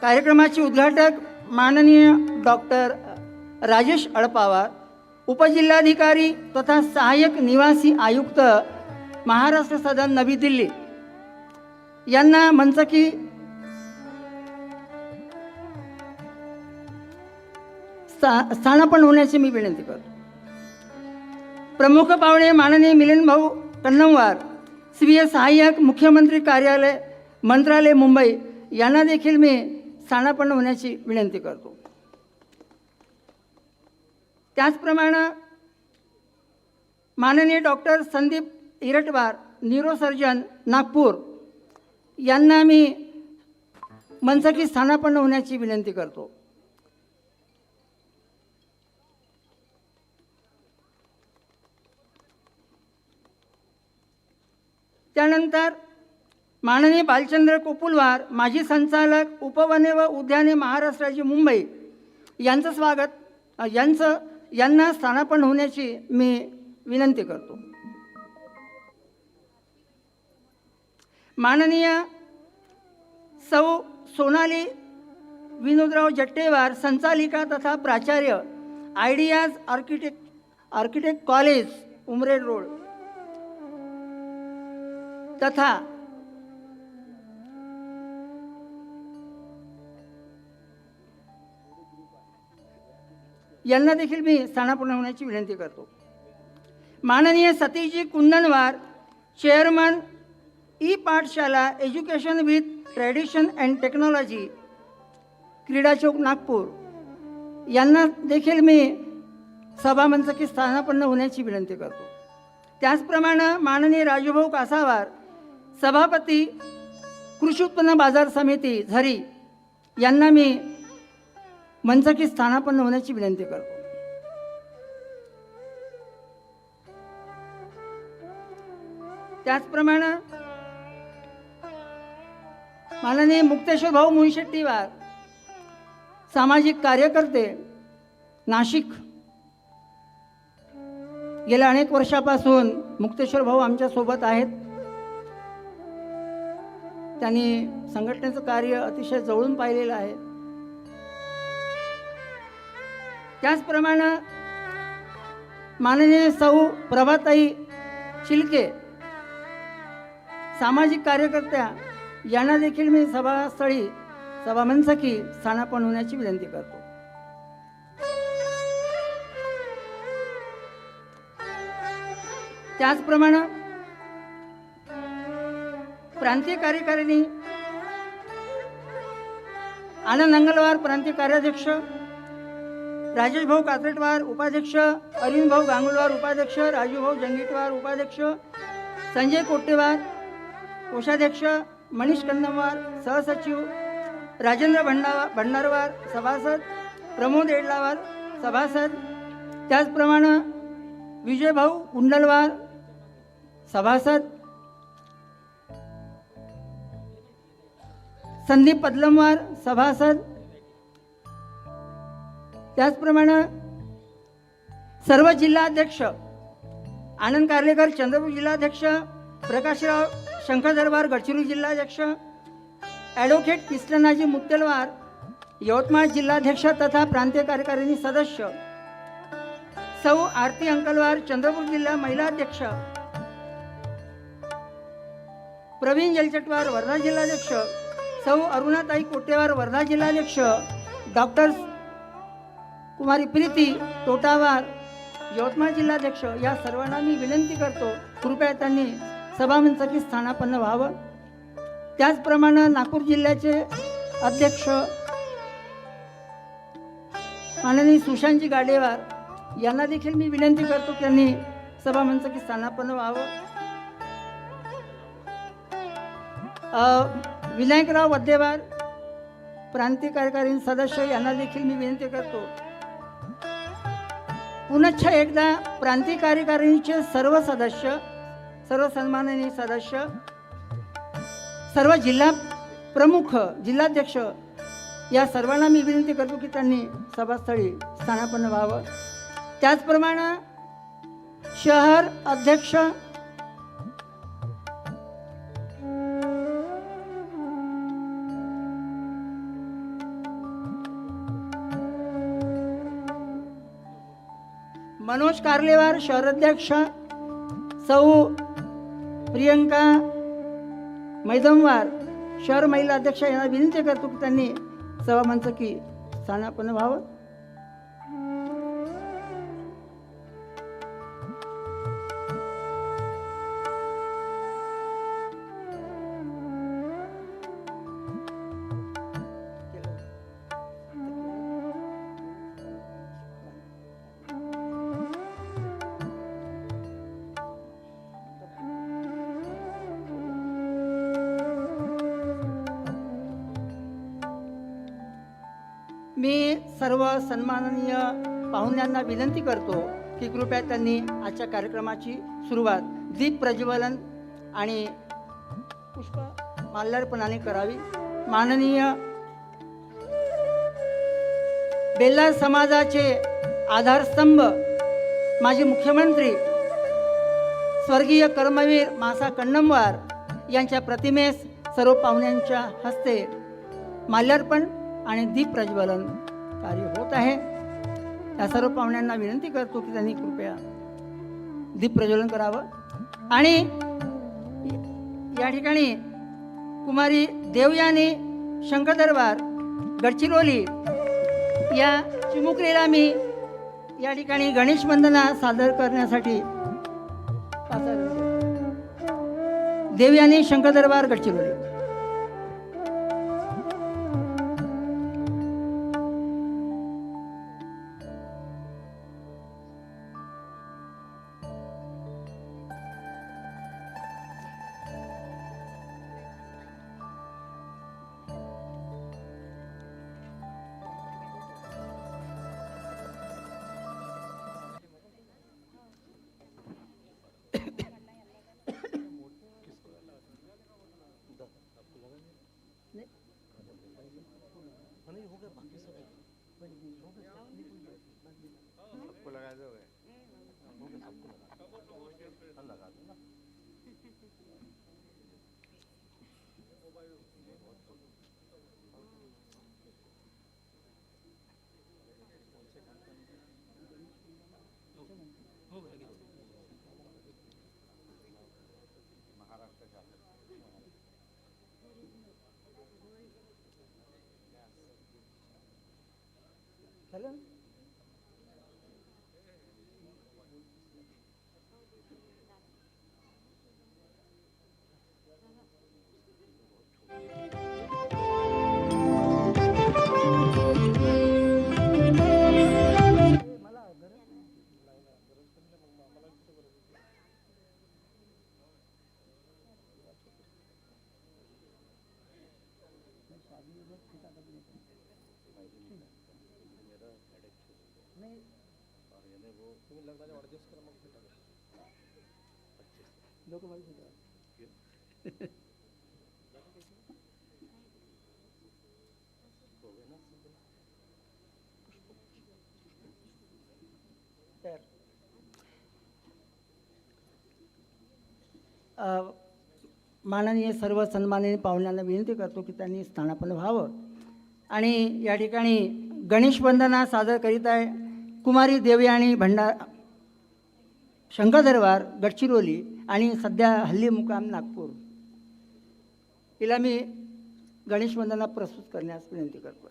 कार्यक्रमाचे उद्घाटक माननीय डॉक्टर राजेश अळपावार, उपजिल्हाधिकारी तथा सहाय्यक निवासी आयुक्त महाराष्ट्र सदन नवी दिल्ली यांना मंच की स्थानापन्न होण्याची मी विनंती करतो। प्रमुख पाहुणे माननीय मिलिंद भाऊ कन्नमवार, स्वीय सहाय्यक मुख्यमंत्री कार्यालय मंत्रालय मुंबई यांना देखील मी स्थानापन्न होण्याची विनंती करतो। त्याचप्रमाणे माननीय डॉक्टर संदीप इरटवार, न्यूरोसर्जन नागपूर यांना मी मंच की स्थानापन्न होण्याची विनंती करतो। त्यानंतर माननीय बालचंद्र कोपुलवार, माजी संचालक उपवने व उद्याने महाराष्ट्र राज्य मुंबई यांचं स्वागत यांना स्थानापन्न होण्याची मी विनंती करतो। माननीय सौ सोनाली विनोदराव जट्टेवार, संचालिका तथा प्राचार्य ideas architect college Umred road तथा यांना देखील मी स्थानापन्न होण्याची विनंती करतो। माननीय सतीशजी कुंदनवार, चेअरमन ई पाठशाला education with tradition and technology, क्रीडा चौक नागपूर यांना देखील मी सभामंच की स्थानापन्न होण्याची विनंती करतो। त्याचप्रमाणे माननीय राजूभाऊ कासावार, सभापती कृषी उत्पन्न बाजार समिती झरी यांना मी मंच की स्थानापन्न होण्याची विनंती करतो। त्याचप्रमाणे माननीय मुक्तेश्वर भाऊ मुंशेट्टीवार, सामाजिक कार्यकर्ते नाशिक, गेल्या अनेक वर्षापासून मुक्तेश्वर भाऊ आमच्या सोबत आहेत। त्यांनी संघटनेचं कार्य अतिशय जवळून पाहिलेलं आहे। त्याचप्रमाणे माननीय सौ प्रभाताई चिलके, सामाजिक कार्यकर्त्या यांना देखील मी सभास्थळी सभामंच की स्थानापन्न होण्याची विनंती करतो। त्याचप्रमाणे प्रांतीय कार्यकारिणी आनंद अंगलवार, प्रांतीय कार्याध्यक्ष राजेश भाऊ कात्रटवार, उपाध्यक्ष अरविंद भाऊ गांगुलवार, उपाध्यक्ष राजू भाऊ जंगीटवार, उपाध्यक्ष संजय कोट्टेवार, कोषाध्यक्ष मनीष कन्नमवार, सहसचिव राजेंद्र भंडारवार, सभासद प्रमोद एडलावार, सभासद त्याचप्रमाणे विजय भाऊ कुंडलवार, सभासद संदीप पदलमवार, सभासद त्याचप्रमाणे सर्व जिल्हाध्यक्ष आनंद कार्लेकर चंद्रपूर जिल्हाध्यक्ष, प्रकाशराव शंकर दरबार गडचिरोली जिल्हाध्यक्ष, ॲडव्होकेट किसलनाजी मुत्तेलवार यवतमाळ जिल्हाध्यक्ष तथा प्रांतीय कार्यकारिणी सदस्य, सौ आरती अंकलवार चंद्रपूर जिल्हा महिला अध्यक्ष, प्रवीण जलचटवार वर्धा जिल्हाध्यक्ष, सौ अरुणाताई कोटेवार वर्धा जिल्हाध्यक्ष, डॉक्टर कुमारी प्रीती तोटावार यवतमाळ जिल्हाध्यक्ष या सर्वांना मी विनंती करतो कृपया त्यांनी सभामंच की स्थानापन्न व्हावं। त्याचप्रमाणे नागपूर जिल्ह्याचे अध्यक्ष माननीय सुशांतजी गाडेवार यांना देखील मी विनंती करतो की त्यांनी सभामंच की स्थानापन्न व्हावं। विनायकराव वद्देवार, प्रांतीय कार्यकारिणी सदस्य यांना देखील मी विनंती करतो। पुनश्च एकदा प्रांतीय कार्यकारिणीचे सर्व सदस्य, सर्व सन्माननीय सदस्य, सर्व जिल्हा प्रमुख, जिल्हाध्यक्ष या सर्वांना मी विनंती करतो की त्यांनी सभास्थळी स्थानापन्न व्हावं। त्याचप्रमाणे शहर अध्यक्ष मनोज कारलेवार शहराध्यक्ष, सौ प्रियंका मैदमवार शहर महिला अध्यक्ष यांना विनंती करतो की त्यांनी सभामंच की स्थानापन्न व्हावं. मी सर्व सन्माननीय पाहुण्यांना विनंती करतो की कृपया त्यांनी आजच्या कार्यक्रमाची सुरुवात दीप प्रज्वलन आणि पुष्प माल्यार्पणाने करावी. माननीय बेल्लार समाजाचे आधारस्तंभ माजी मुख्यमंत्री स्वर्गीय कर्मवीर मासा कन्नमवार यांच्या प्रतिमेस सर्व पाहुण्यांच्या हस्ते माल्यार्पण आणि दीप प्रज्वलन कार्य होत आहे. या सर्व पाहुण्यांना विनंती करतो की त्यांनी कृपया दीप प्रज्वलन करावं. आणि या ठिकाणी कुमारी देवयानी शंकरदरबार गडचिरोली या चिमुकलीला मी या ठिकाणी गणेश वंदना सादर करण्यासाठी देवयानी शंकरदरबार गडचिरोली. झालं. माननीय सर्व सन्माननीय पाहुण्यांना विनंती करतो की त्यांनी स्थानापन्न व्हावं. आणि या ठिकाणी गणेश वंदना सादर करीत आहे कुमारी देवयानी शंकरदरबार गडचिरोली आणि सध्या हल्ली मुकाम नागपूर. हिला मी गणेश वंदना प्रस्तुत करण्यास विनंती करतो.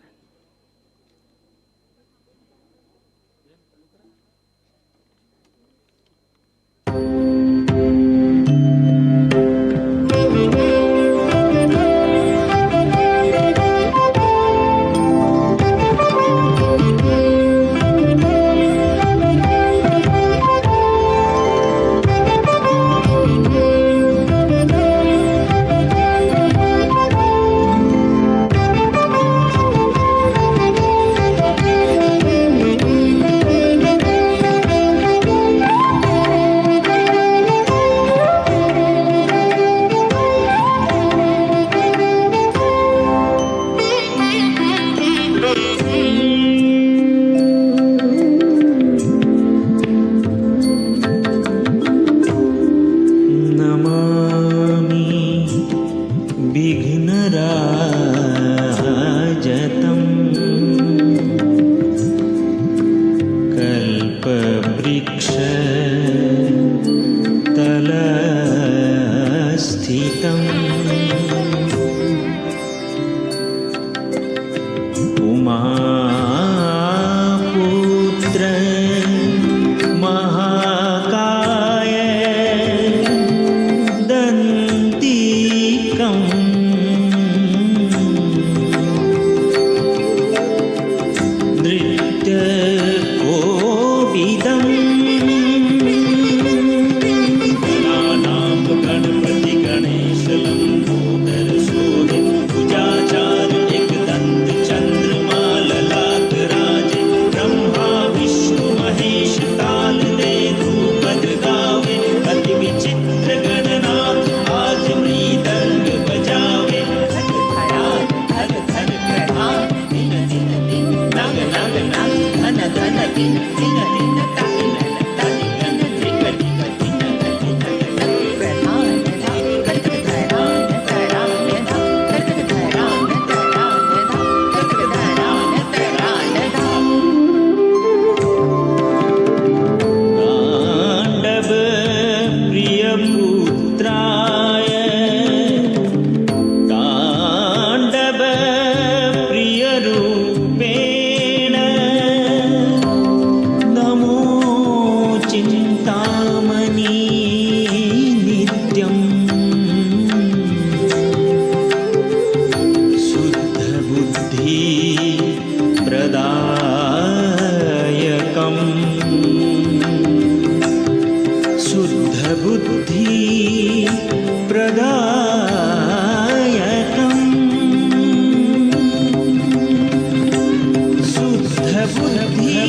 तलस्थितम् उमापुत्र महाकाय दन्तिकम् नृत्यकोविदम् गणानां गणपति गणेश लंबोदर शोभित भुजाचार एकदंत चंद्रमा ललाट राजे ब्रह्मा विष्णु महेश ताल दे ध्रुपद गावे अति विचित्र गणनाथ आज मृदंग बजावे धन धन प्रधान दिन दिन दिन नग नग नग धन धन दिन दिन दिन तक तक गण त्रिक त्रिक दिन दिन प्रधान तांडव प्रिय पुत्राय तांडव प्रिय रूपेण नमो चिंतामणि नित्यम् शुद्ध बुद्धि प्रदायकम् शुद्ध बुद्धि प्रदायकम् शुद्ध बुद्धि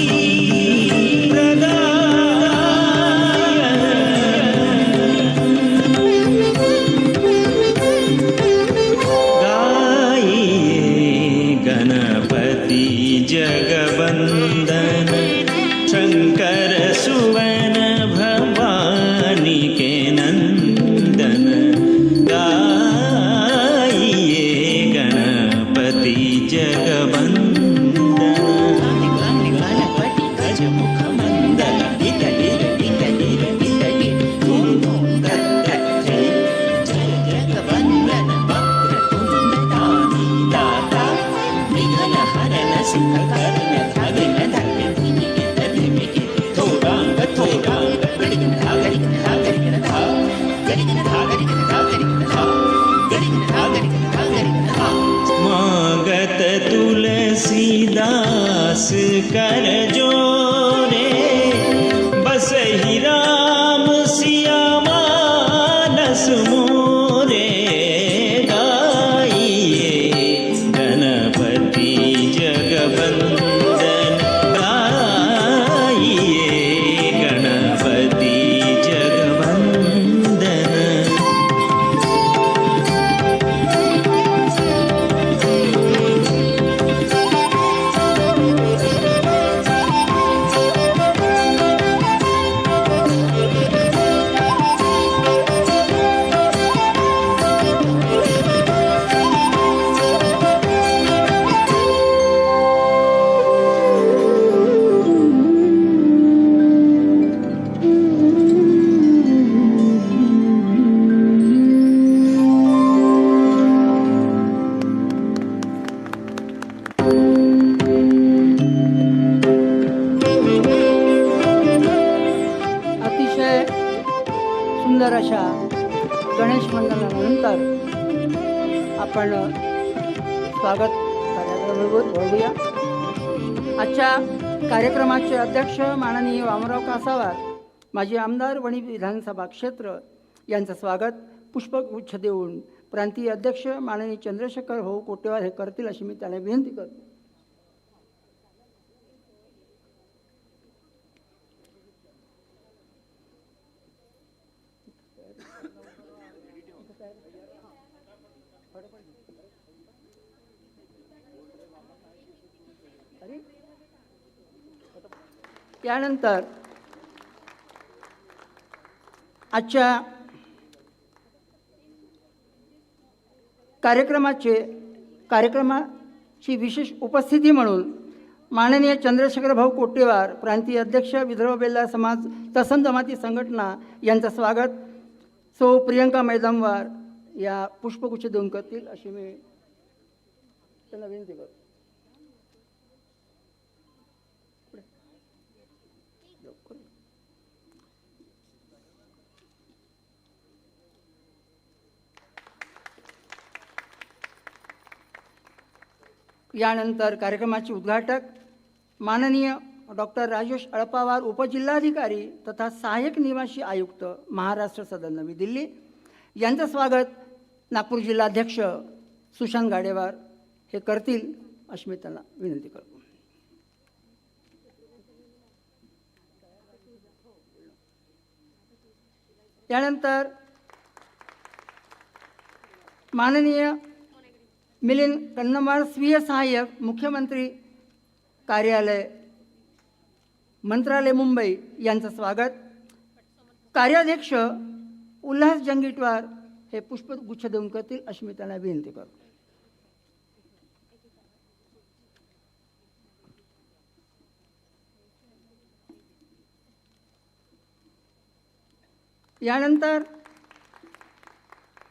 गाये गणपति जगवंदन शंकर सुवन भवानी के नंदन गाइए गणपति जगवंदन गणपति गज मुख मंदन हित हित हित हित हित हित धूम धूम धत धत जय जय जगवंदन वक्र तुंड दानी दाता विघ्न हरन सुख करन धगन धग धिमिके धिमिके थोरांग थोरांग गरिगन धा गरिगन धा गरिगन धा गरिगन धा गरिगन धा गरिगन धा गरिगन धा गरिगन धा गरिगन धा मागत तुलसीदास कर जोरे बसहि राम सिया मानस मोरे गाइए गणपति जगवंदन गाइए गणपति जगवंदन अतिशय सुंदर अशा गणेश वंदनानंतर आपण स्वागत कार्याक्रमावर वळूया. आजच्या कार्यक्रमाचे अध्यक्ष माननीय वामनराव कासावार माजी आमदार वणी विधानसभा क्षेत्र यांचं स्वागत पुष्पगुच्छ देऊन प्रांतीय अध्यक्ष माननीय चंद्रशेखर भाऊ कोटेवार हे करतील अशी मी त्याला विनंती करतो. त्यानंतर आजच्या कार्यक्रमाची विशेष उपस्थिती म्हणून माननीय चंद्रशेखर भाऊ कोट्टेवार, प्रांतीय अध्यक्ष, विदर्भ बेल्ला समाज तसन जमाती संघटना यांचं स्वागत सौ प्रियंका मैदामवार या पुष्पगुच्छ देऊन करतील अशी मी त्यांना विनंती करतो. यानंतर कार्यक्रमाचे उद्घाटक माननीय डॉक्टर राजेश अळपावार, उपजिल्हाधिकारी तथा सहाय्यक निवासी आयुक्त, महाराष्ट्र सदन नवी दिल्ली यांचं स्वागत नागपूर जिल्हाध्यक्ष सुशांत गाडेवार हे करतील अशी मी त्यांना विनंती करतो. यानंतर माननीय मिलिंद कन्नमवार, स्वीय सहाय्यक, मुख्यमंत्री कार्यालय, मंत्रालय मुंबई यांचं स्वागत. कार्याध्यक्ष उल्हास जंगीटवार हे पुष्पगुच्छ देऊन करतील अशी मी त्यांना विनंती करतो. यानंतर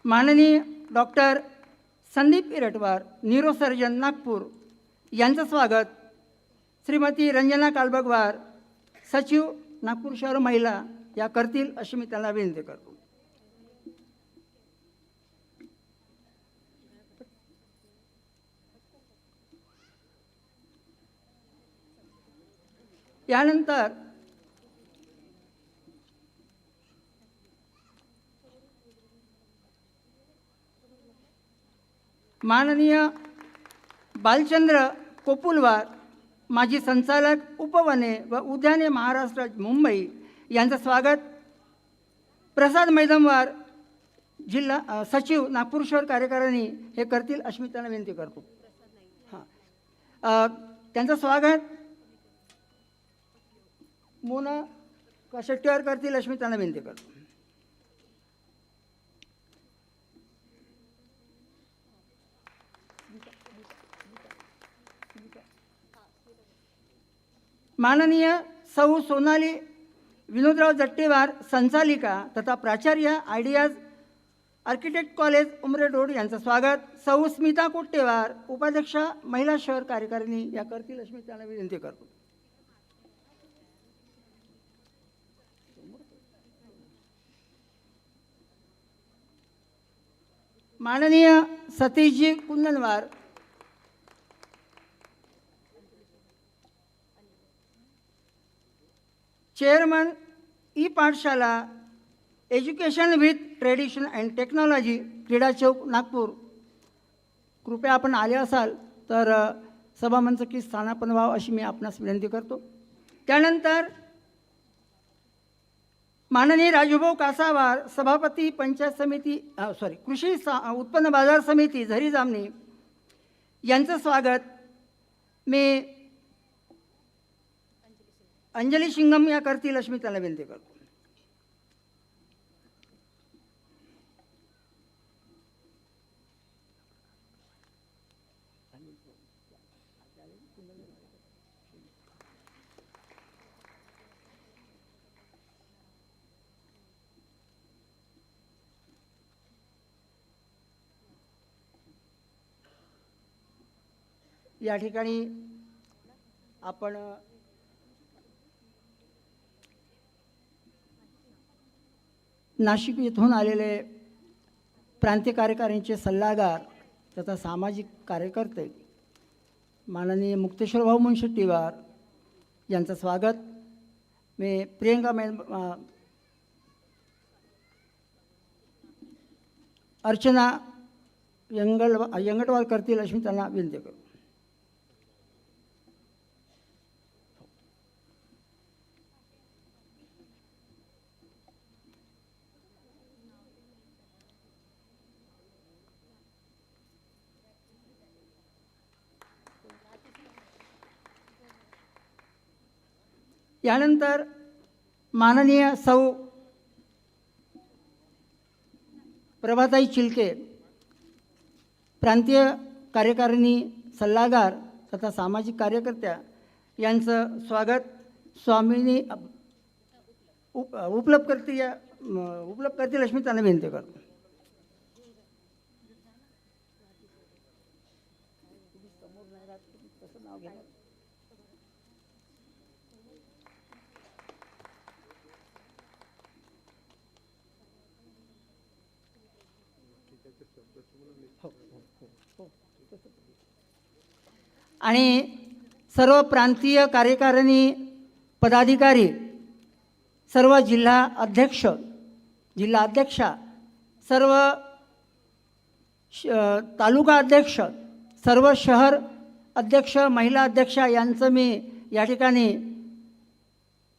माननीय डॉक्टर संदीप इरटवार, न्यूरोसर्जन, नागपूर यांचं स्वागत श्रीमती रंजना कालबगवार, सचिव, नागपूर शहर महिला या करतील अशी मी त्यांना विनंती करतो. यानंतर माननीय बालचंद्र कोपुलवार, माजी संचालक, उपवने व उद्याने, महाराष्ट्र मुंबई यांचं स्वागत. प्रसाद मैदमवार, जिल्हा सचिव, नागपूर शहर कार्यकारिणी हे करतील अशी मी त्यांना विनंती करतो. त्यांचं स्वागत मोना शेट्टीवार करतील अशी मी त्यांना विनंती करतो. माननीय सौ सोनाली विनोदराव जट्टेवार, संचालिका तथा प्राचार्य, आयडियाज आर्किटेक्ट कॉलेज, उमरे रोड यांचं स्वागत. सौ स्मिता कोट्टेवार, उपाध्यक्षा, महिला शहर कार्यकारिणी या करतील अशी मी त्यांना विनंती करतो. माननीय सतीशजी कुंदनवार, चेअरमन, ई पाठशाला, education with tradition and technology, क्रीडा चौक, नागपूर. कृपया आपण आले असाल तर सभामंच की स्थानापन्न व्हावं अशी मी आपणास विनंती करतो. त्यानंतर माननीय राजूभाऊ कासावार, सभापती, पंचायत समिती कृषी उत्पन्न बाजार समिती, झरी जामणी यांचं स्वागत मी अंजली शिंगम या करतील अशी मी त्याला विनंती करतो. या ठिकाणी आपण नाशिक येथून आलेले प्रांतीय कार्यकारिणीचे सल्लागार तथा सामाजिक कार्यकर्ते माननीय मुक्तेश्वर भाऊ मुनशेट्टीवार यांचं स्वागत मी प्रियंका अर्चना यंगटवार करतील अशी मी त्यांना विनंती करतो. यानंतर माननीय सौ प्रभाताई चिलके, प्रांतीय कार्यकारिणी सल्लागार तथा सामाजिक कार्यकर्त्या यांचं स्वागत स्वामिनी उपलब्ध करतील अशी मी त्यांना विनंती करतो. आणि सर्व प्रांतीय कार्यकारिणी पदाधिकारी, सर्व जिल्हा अध्यक्षा, सर्व तालुका अध्यक्ष, सर्व शहर अध्यक्ष, महिला अध्यक्षा यांचं मी या ठिकाणी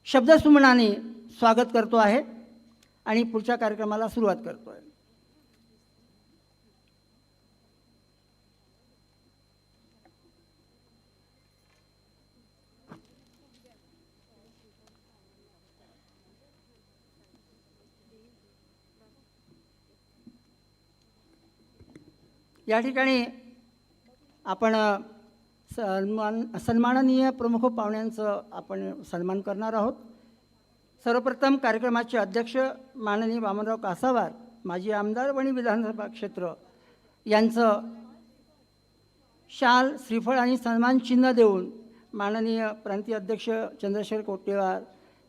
शब्दसुमनाने स्वागत करतो आहे आणि पुढच्या कार्यक्रमाला सुरुवात करतो आहे. या ठिकाणी आपण सन्माननीय प्रमुख पाहुण्यांचं आपण सन्मान करणार आहोत. सर्वप्रथम कार्यक्रमाचे अध्यक्ष माननीय वामनराव कासावार, माजी आमदार वणी विधानसभा क्षेत्र यांचं शाल, श्रीफळ आणि सन्मान चिन्ह देऊन माननीय प्रांतीय अध्यक्ष चंद्रशेखर कोटेवार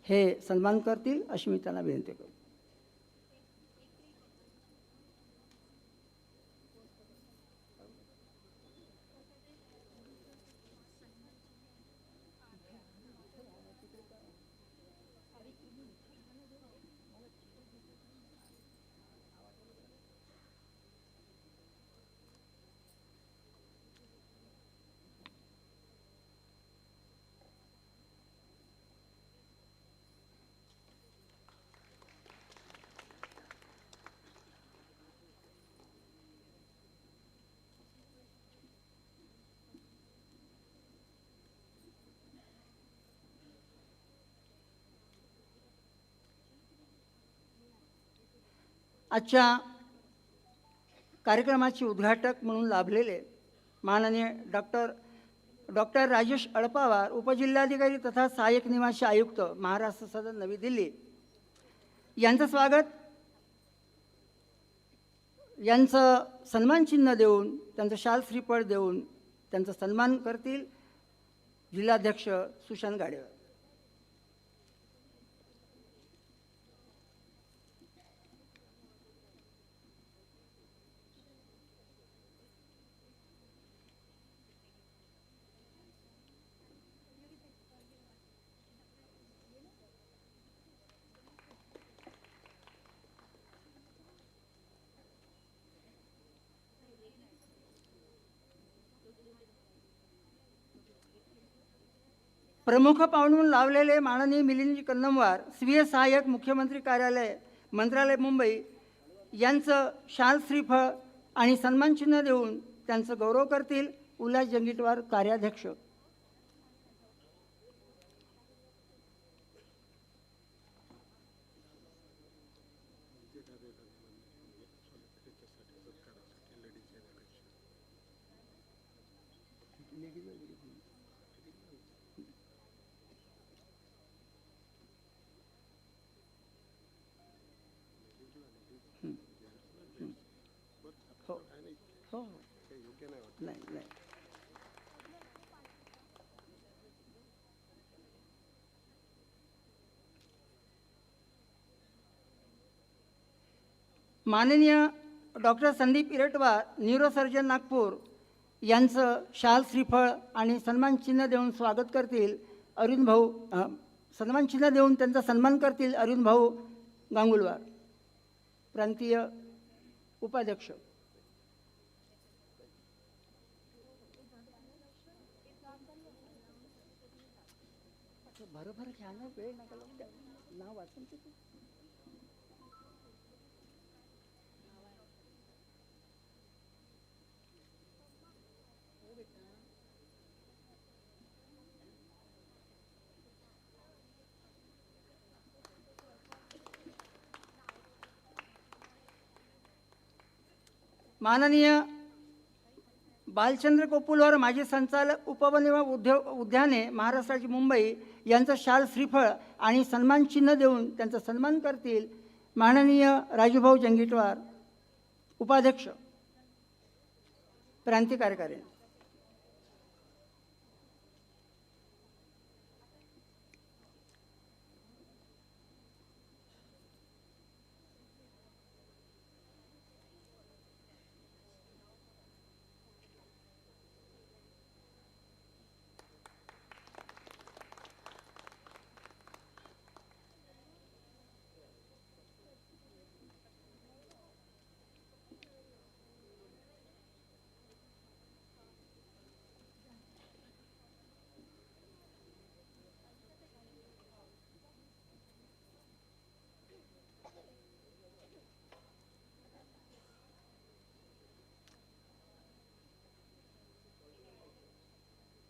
हे सन्मान करतील अशी मी त्यांना विनंती करतो. आजच्या कार्यक्रमाचे उद्घाटक म्हणून लाभलेले माननीय डॉक्टर राजेश अळपावार, उपजिल्हाधिकारी तथा सहाय्यक निवासी आयुक्त, महाराष्ट्र सदन, नवी दिल्ली यांचं स्वागत, यांचं सन्मान चिन्ह देऊन, त्यांचं शाल श्रीफळ देऊन त्यांचा सन्मान करतील जिल्हाध्यक्ष सुशांत गाडेकर. प्रमुख पाहुणे म्हणून लावलेले माननीय मिलिंदजी कन्नमवार, स्वीय सहाय्यक, मुख्यमंत्री कार्यालय, मंत्रालय, मुंबई यांचं शाल, श्रीफळ आणि सन्मान चिन्ह देऊन त्यांचं गौरव करतील उल्हास जंगीटवार, कार्याध्यक्ष. हो नाही नाही. माननीय डॉक्टर संदीप इरटवार, न्यूरोसर्जन, नागपूर यांचं शाल, श्रीफळ आणि सन्मान चिन्ह देऊन स्वागत करतील अरुण भाऊ, सन्मान चिन्ह देऊन त्यांचा सन्मान करतील अरुण भाऊ गांगुलवार, प्रांतीय उपाध्यक्ष. भरभर घ्या ना, वेळ नका लावू, नाव वाचून किती. माननीय बालचंद्र कोपुलवर माजी संचालक उपवन व उद्याने महाराष्ट्राची मुंबई यांचं शाल श्रीफळ आणि सन्मान चिन्ह देऊन त्यांचा सन्मान करतील माननीय राजूभाऊ जंगीटवार, उपाध्यक्ष प्रांतिक कार्यकारिणी.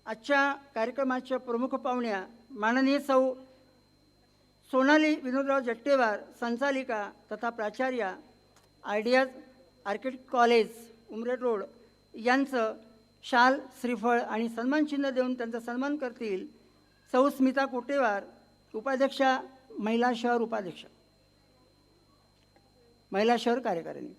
आजच्या कार्यक्रमाच्या प्रमुख पाहुण्या माननीय सौ सोनाली विनोदराव जट्टेवार, संचालिका तथा प्राचार्या, ideas architect college, Umred road यांचं शाल श्रीफळ आणि सन्मान चिन्ह देऊन त्यांचा सन्मान करतील सौ स्मिता कोटेवार, उपाध्यक्षा महिला शहर उपाध्यक्ष महिला शहर कार्यकारिणी.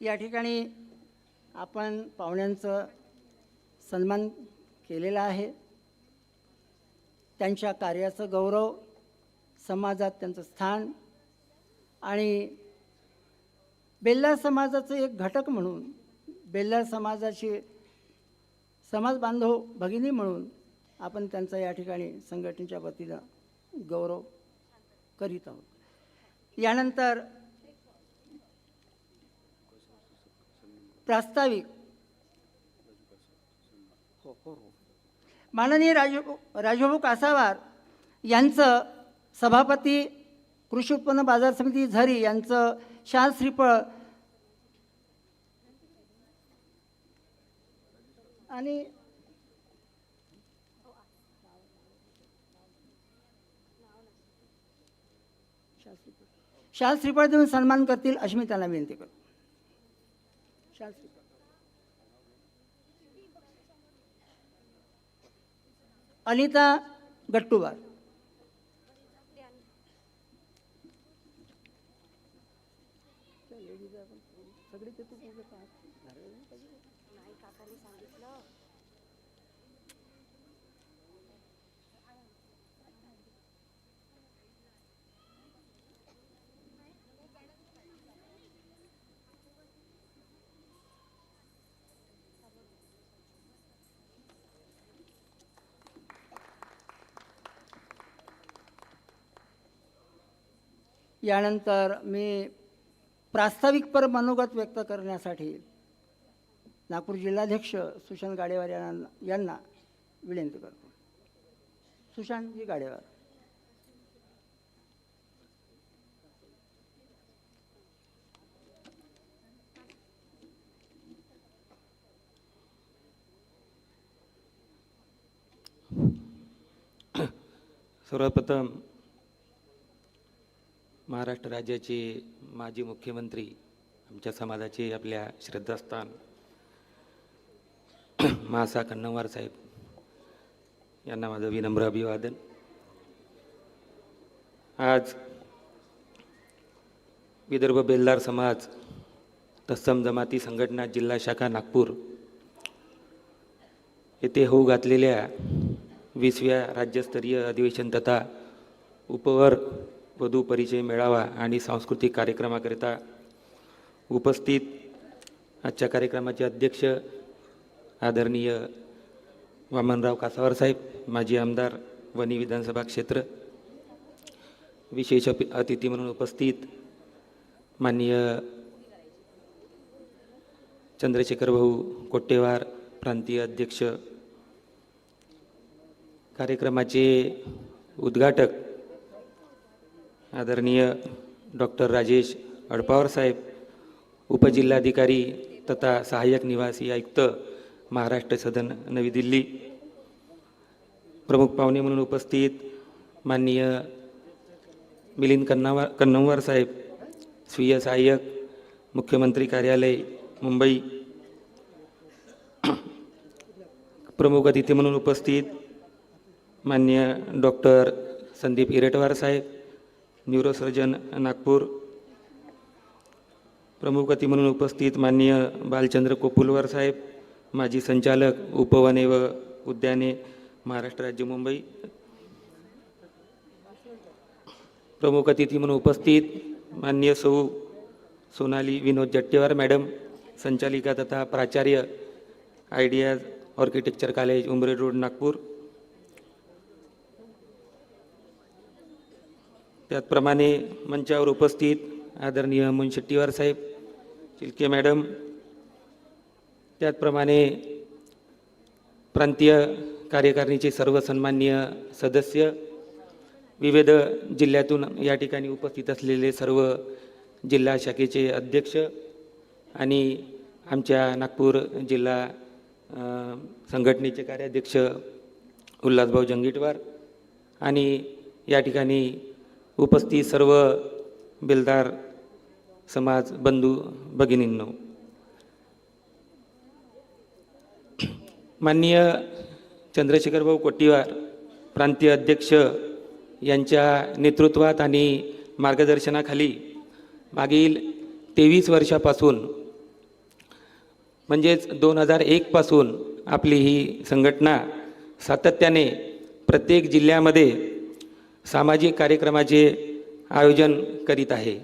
या ठिकाणी आपण पाहुण्यांचं सन्मान केलेला आहे. त्यांच्या कार्याचं गौरव, समाजात त्यांचं स्थान आणि बेल्लार समाजाचं एक घटक म्हणून, बेल्लार समाजाची समाज बांधव भगिनी म्हणून आपण त्यांचा या ठिकाणी संघटनेच्या वतीनं गौरव करीत आहोत. यानंतर प्रास्ताविक माननीय राजूभाऊ कासावार यांचं सभापती कृषी उत्पन्न बाजार समिती झरी यांचं शाल श्रीफळ आणि शाल श्रीफळ देऊन सन्मान करतील अशी मी त्यांना विनंती करतो. शाल श्रीफळ. अनिता गट्टूवार. यानंतर मी प्रास्ताविकपर मनोगत व्यक्त करण्यासाठी नागपूर जिल्हाध्यक्ष सुशांत गाडेवार यांना विनंती करतो. सुशांतजी गाडेवार. सर्वप्रथम महाराष्ट्र राज्याचे माजी मुख्यमंत्री, आमच्या समाजाचे आपल्या श्रद्धास्थान महासा कन्नमवार साहेब यांना माझं विनम्र अभिवादन. आज विदर्भ बेल्लार समाज तत्सम जमाती संघटना जिल्हा शाखा नागपूर येथे होऊ घातलेल्या 20व्या राज्यस्तरीय अधिवेशन तथा उपवर वधू परिचय मेळावा आणि सांस्कृतिक कार्यक्रमाकरिता उपस्थित आजच्या कार्यक्रमाचे अध्यक्ष आदरणीय वामनराव कासावार साहेब, माजी आमदार वणी विधानसभा क्षेत्र, विशेष अतिथी म्हणून उपस्थित माननीय चंद्रशेखर भाऊ कोट्टेवार, प्रांतीय अध्यक्ष, कार्यक्रमाचे उद्घाटक आदरणीय डॉक्टर राजेश अडपावर साहेब, उपजिल्हाधिकारी तथा सहाय्यक निवासी आयुक्त, महाराष्ट्र सदन, नवी दिल्ली, प्रमुख पाहुणे म्हणून उपस्थित माननीय मिलिंद कन्नमवार साहेब, स्वीय सहाय्यक, मुख्यमंत्री कार्यालय, मुंबई, प्रमुख अतिथी म्हणून उपस्थित माननीय डॉक्टर संदीप इरेटवार साहेब, न्यूरोसर्जन, नागपूर, प्रमुख अतिथी म्हणून उपस्थित माननीय बालचंद्र कोपुलवार साहेब, माजी संचालक, उपवने व उद्याने, महाराष्ट्र राज्य, मुंबई, प्रमुख अतिथी म्हणून उपस्थित माननीय सौ सोनाली विनोद जट्टेवार मॅडम, संचालिका तथा प्राचार्य, आयडियाज आर्किटेक्चर कॉलेज, उमरे रोड, नागपूर, त्याचप्रमाणे मंचावर उपस्थित आदरणीय मुनशेट्टीवार साहेब, चिलके मॅडम, त्याचप्रमाणे प्रांतीय कार्यकारिणीचे सर्व सन्माननीय सदस्य, विविध जिल्ह्यातून या ठिकाणी उपस्थित असलेले सर्व जिल्हा शाखेचे अध्यक्ष आणि आमच्या नागपूर जिल्हा संघटनेचे कार्याध्यक्ष उल्हासभाऊ जंगीटवार आणि या ठिकाणी उपस्थित सर्व बेलदार समाज बंधू भगिनींनो, माननीय चंद्रशेखर भाऊ कोट्टेवार, प्रांतीय अध्यक्ष यांच्या नेतृत्वात आणि मार्गदर्शनाखाली मागील 23 वर्षापासून म्हणजेच 2001 पासून आपली ही संघटना सातत्याने प्रत्येक जिल्ह्यामध्ये सामाजिक कार्यक्रमाचे आयोजन करीत आहे.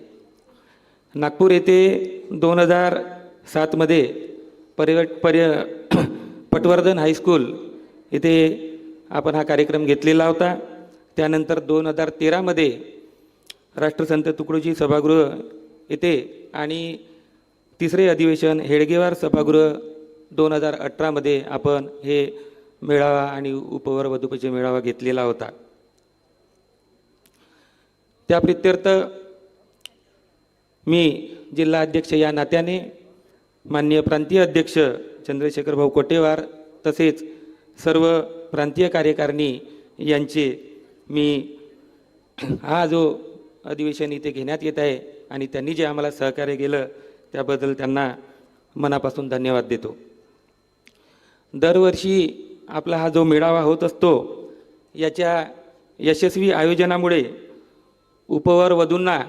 नागपूर येथे 2007 मध्ये पटवर्धन हायस्कूल येथे आपण हा कार्यक्रम घेतलेला होता. त्यानंतर 2013 मध्ये राष्ट्रसंत तुकडोजी सभागृह येथे आणि तिसरे अधिवेशन हेडगेवार सभागृह 2018 मध्ये आपण हे मेळावा आणि उपवर वधूपचे मेळावा घेतलेला होता. त्या प्रित्यर्थ मी जिल्हा अध्यक्ष या नात्याने माननीय प्रांतीय अध्यक्ष चंद्रशेखर भाऊ कोट्टेवार तसेच सर्व प्रांतीय कार्यकारिणी यांचे मी हा जो अधिवेशन इथे घेण्यात येत आहे आणि त्यांनी जे आम्हाला सहकार्य केलं त्याबद्दल त्यांना मनापासून धन्यवाद देतो. दरवर्षी आपला हा जो मेळावा होत असतो याच्या यशस्वी आयोजनामुळे उपवर वधूंना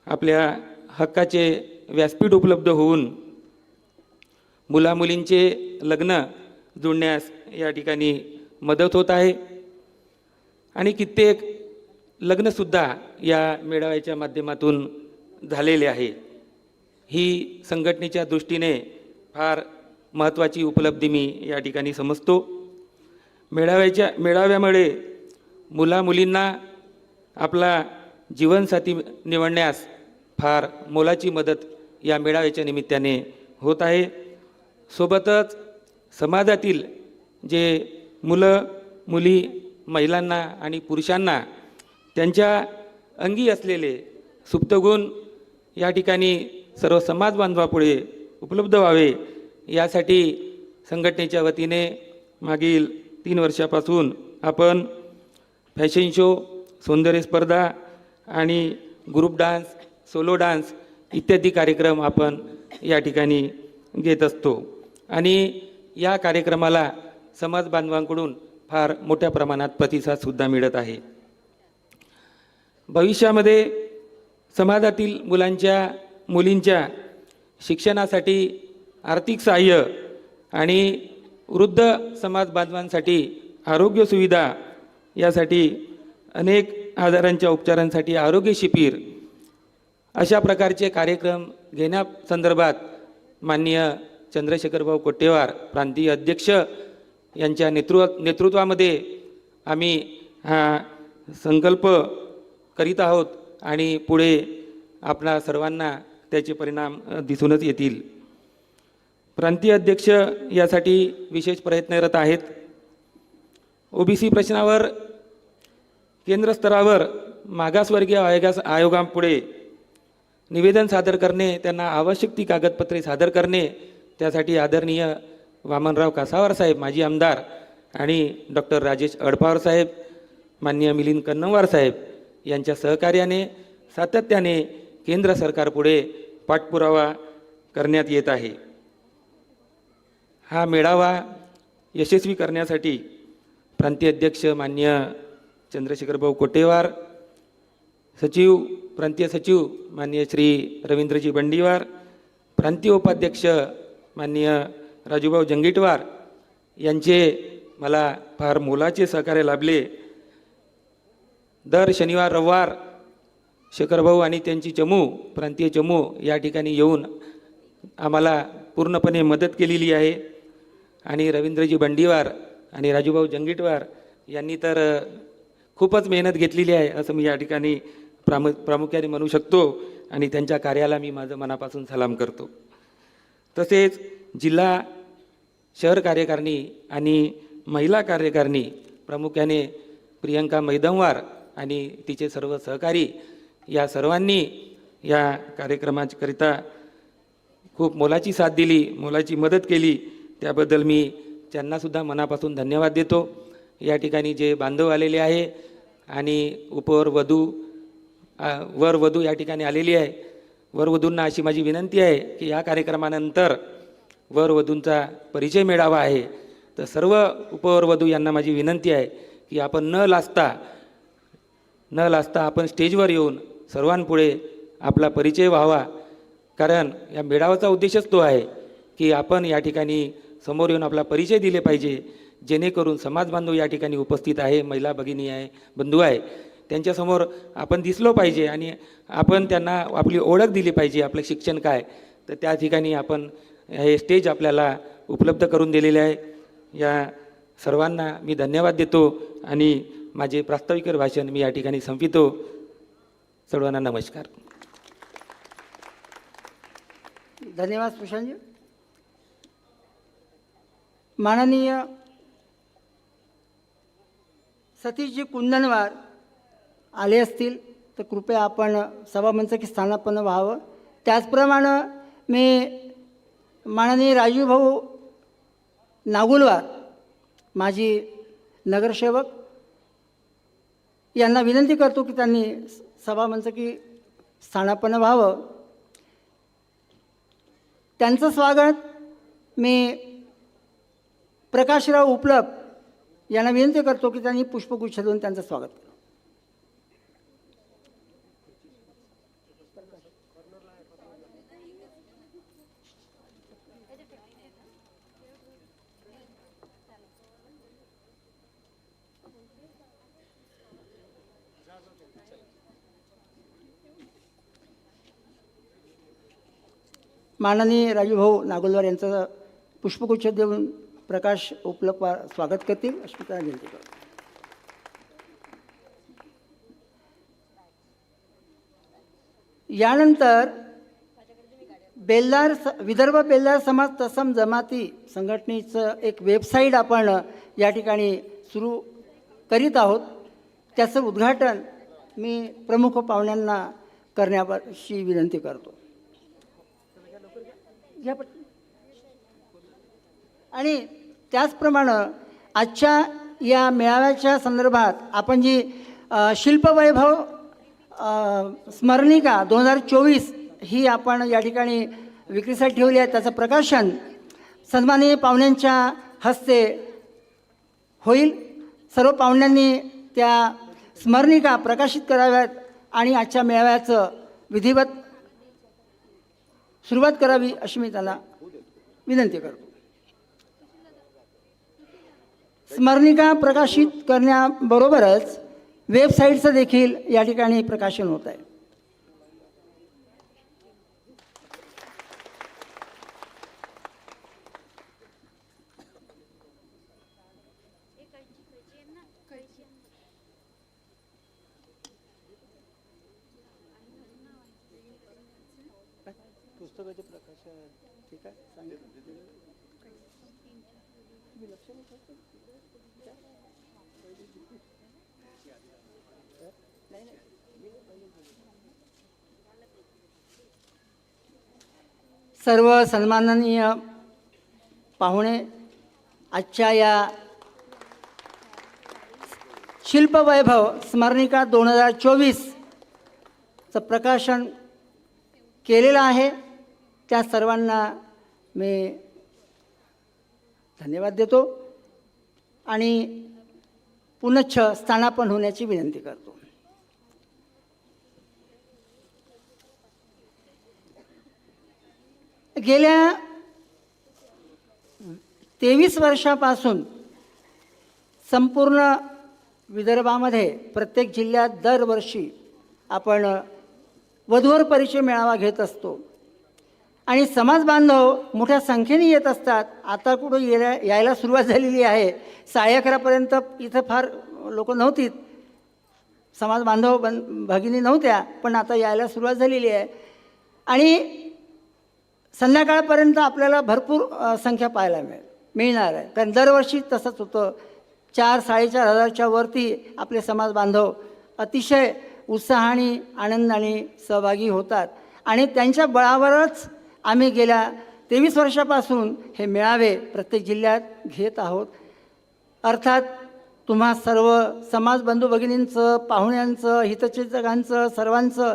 आपल्या हक्काचे व्यासपीठ उपलब्ध होऊन मुलामुलींचे लग्न जुळण्यास या ठिकाणी मदत होत आहे आणि कित्येक लग्नसुद्धा या मेळाव्याच्या माध्यमातून झालेले आहे. ही संघटनेच्या दृष्टीने फार महत्त्वाची उपलब्धी मी या ठिकाणी समजतो. मेळाव्यामुळे मुलामुलींना आपला जीवनसाथी निवडण्यास फार मोलाची मदत या मेळाव्याच्या निमित्ताने होत आहे. सोबतच समाजातील जे मुलं मुली, महिलांना आणि पुरुषांना त्यांच्या अंगी असलेले सुप्तगुण या ठिकाणी सर्व समाज बांधवापुढे उपलब्ध व्हावे यासाठी संघटनेच्या वतीने मागील 3 वर्षापासून आपण फॅशन शो, सौंदर्य स्पर्धा आणि ग्रुप डान्स, सोलो डान्स इत्यादी कार्यक्रम आपण या ठिकाणी घेत असतो आणि या कार्यक्रमाला समाज बांधवांकडून फार मोठ्या प्रमाणात प्रतिसादसुद्धा मिळत आहे. भविष्यामध्ये समाजातील मुलींच्या शिक्षणासाठी आर्थिक सहाय्य आणि वृद्ध समाज बांधवांसाठी आरोग्य सुविधा यासाठी अनेक आजारांच्या उपचारांसाठी आरोग्य शिबिर अशा प्रकारचे कार्यक्रम घेण्यासंदर्भात माननीय चंद्रशेखर भाऊ कोट्टेवार, प्रांतीय अध्यक्ष यांच्या नेतृत्वामध्ये आम्ही हा संकल्प करीत आहोत आणि पुढे आपणा सर्वांना त्याचे परिणाम दिसूनच येतील. प्रांतीय अध्यक्ष यासाठी विशेष प्रयत्नरत आहेत. ओबीसी प्रश्नावर केंद्र स्तरावर मागासवर्गीय आयोगापुढे निवेदन सादर करणे, त्यांना आवश्यक ती कागदपत्रे सादर करणे, त्यासाठी आदरणीय वामनराव कासावार साहेब माजी आमदार आणि डॉक्टर राजेश अडपावर साहेब, माननीय मिलिंद कन्नमवार साहेब यांच्या सहकार्याने सातत्याने केंद्र सरकारपुढे पाठपुरावा करण्यात येत आहे. हा मेळावा यशस्वी करण्यासाठी प्रांतीय अध्यक्ष माननीय चंद्रशेखरभाऊ कोटेवार, सचिव प्रांतीय सचिव माननीय श्री रवींद्रजी बंडीवार, प्रांतीय उपाध्यक्ष माननीय राजूभाऊ जंगीटवार यांचे मला फार मोलाचे सहकार्य लाभले. दर शनिवार रविवार शेखरभाऊ आणि त्यांची चमू प्रांतीय चमू या ठिकाणी येऊन आम्हाला पूर्णपणे मदत केलेली आहे. आणि रवींद्रजी बंडीवार आणि राजूभाऊ जंगीटवार यांनी तर खूपच मेहनत घेतलेली आहे असं मी या ठिकाणी प्रामुख्याने म्हणू शकतो आणि त्यांच्या कार्याला मी माझं मनापासून सलाम करतो. तसेच जिल्हा शहर कार्यकारिणी आणि महिला कार्यकारिणी प्रामुख्याने प्रियंका मैदमवार आणि तिचे सर्व सहकारी या सर्वांनी या कार्यक्रमाकरिता खूप मोलाची साथ दिली, मोलाची मदत केली. त्याबद्दल मी त्यांनासुद्धा मनापासून धन्यवाद देतो. या ठिकाणी जे बांधव आलेले आहे आणि वर वधू या ठिकाणी आलेली आहे. वरवधूंना अशी माझी विनंती आहे की या कार्यक्रमानंतर वरवधूंचा परिचय मेळावा आहे, तर सर्व उपवरवधू यांना माझी विनंती आहे की आपण न लाजता आपण स्टेजवर येऊन सर्वांपुढे आपला परिचय व्हावा. कारण या मेळाव्याचा उद्देशच तो आहे की आपण या ठिकाणी समोर येऊन आपला परिचय दिले पाहिजे, जेणेकरून समाज बांधव या ठिकाणी उपस्थित आहे, महिला भगिनी आहे, बंधू आहे, त्यांच्यासमोर आपण दिसलो पाहिजे आणि आपण त्यांना आपली ओळख दिली पाहिजे, आपलं शिक्षण काय. तर त्या ठिकाणी आपण हे स्टेज आपल्याला उपलब्ध करून दिलेले आहे. या सर्वांना मी धन्यवाद देतो आणि माझे प्रास्ताविक भाषण मी या ठिकाणी संपवितो. सर्वांना नमस्कार. धन्यवाद सुशांतजी. माननीय सतीशजी कुंदनवार आले असतील तर कृपया आपण सभामंच की स्थानापन्न व्हावं. त्याचप्रमाणे मी माननीय राजूभाऊ नागुलवार माजी नगरसेवक यांना विनंती करतो की त्यांनी सभामंच की स्थानापन्न व्हावं. त्यांचं स्वागत मी प्रकाशराव उपलप यांना विनंती करतो की त्यांनी पुष्पगुच्छ देऊन त्यांचं स्वागत करावं. माननीय राजूभाऊ नागोलवार यांचं पुष्पगुच्छ देऊन प्रकाश उपलप स्वागत करतील अशी त्यांना विनंती करतो. यानंतर विदर्भ बेल्लार समाज तत्सम जमाती संघटनेचं एक वेबसाईट आपण या ठिकाणी सुरू करीत आहोत. त्याचं उद्घाटन मी प्रमुख पाहुण्यांना करण्याची विनंती करतो. आणि त्याचप्रमाणे आजच्या या मेळाव्याच्या संदर्भात आपण जी शिल्पवैभव स्मरणिका 2024 ही आपण या ठिकाणी विक्रीसाठी ठेवली आहे. त्याचं प्रकाशन सन्माननीय पाहुण्यांच्या हस्ते होईल. सर्व पाहुण्यांनी त्या स्मरणिका प्रकाशित कराव्यात आणि आजच्या मेळाव्याचं विधिवत सुरुवात करावी अशी मी त्याला विनंती करतो. स्मरणिका प्रकाशित करण्याबरोबरच वेबसाईटचं देखील या ठिकाणी प्रकाशन होत आहे. पुस्तकाचे प्रकाशन ठीक आहे सांगितलं. सर्व सन्माननीय पाहुणे, आजच्या या शिल्पवैभव स्मरणिका 2024चं प्रकाशन केलेलं आहे, त्या सर्वांना मी धन्यवाद देतो आणि पुनश्च स्थानापन्न होण्याची विनंती करतो. गेल्या 23 वर्षापासून संपूर्ण विदर्भामध्ये प्रत्येक जिल्ह्यात दरवर्षी आपण वधूवर परिचय मेळावा घेत असतो आणि समाज बांधव मोठ्या संख्येने येत असतात. आता कुठं यायला सुरुवात झालेली आहे. 11:30पर्यंत इथं फार लोक नव्हती, समाज बांधव भगिनी नव्हत्या, पण आता यायला सुरुवात झालेली आहे आणि संध्याकाळपर्यंत आपल्याला भरपूर संख्या पाहायला मिळणार आहे. कारण दरवर्षी तसंच होतं. 4,000-4,500च्या वरती आपले समाज बांधव अतिशय उत्साहाने आनंदाने सहभागी होतात आणि त्यांच्या बळावरच आम्ही गेल्या 23 वर्षापासून हे मेळावे प्रत्येक जिल्ह्यात घेत आहोत. अर्थात तुम्हा सर्व समाज बंधू भगिनींचं, पाहुण्यांचं, हितचिंतकांचं, सर्वांचं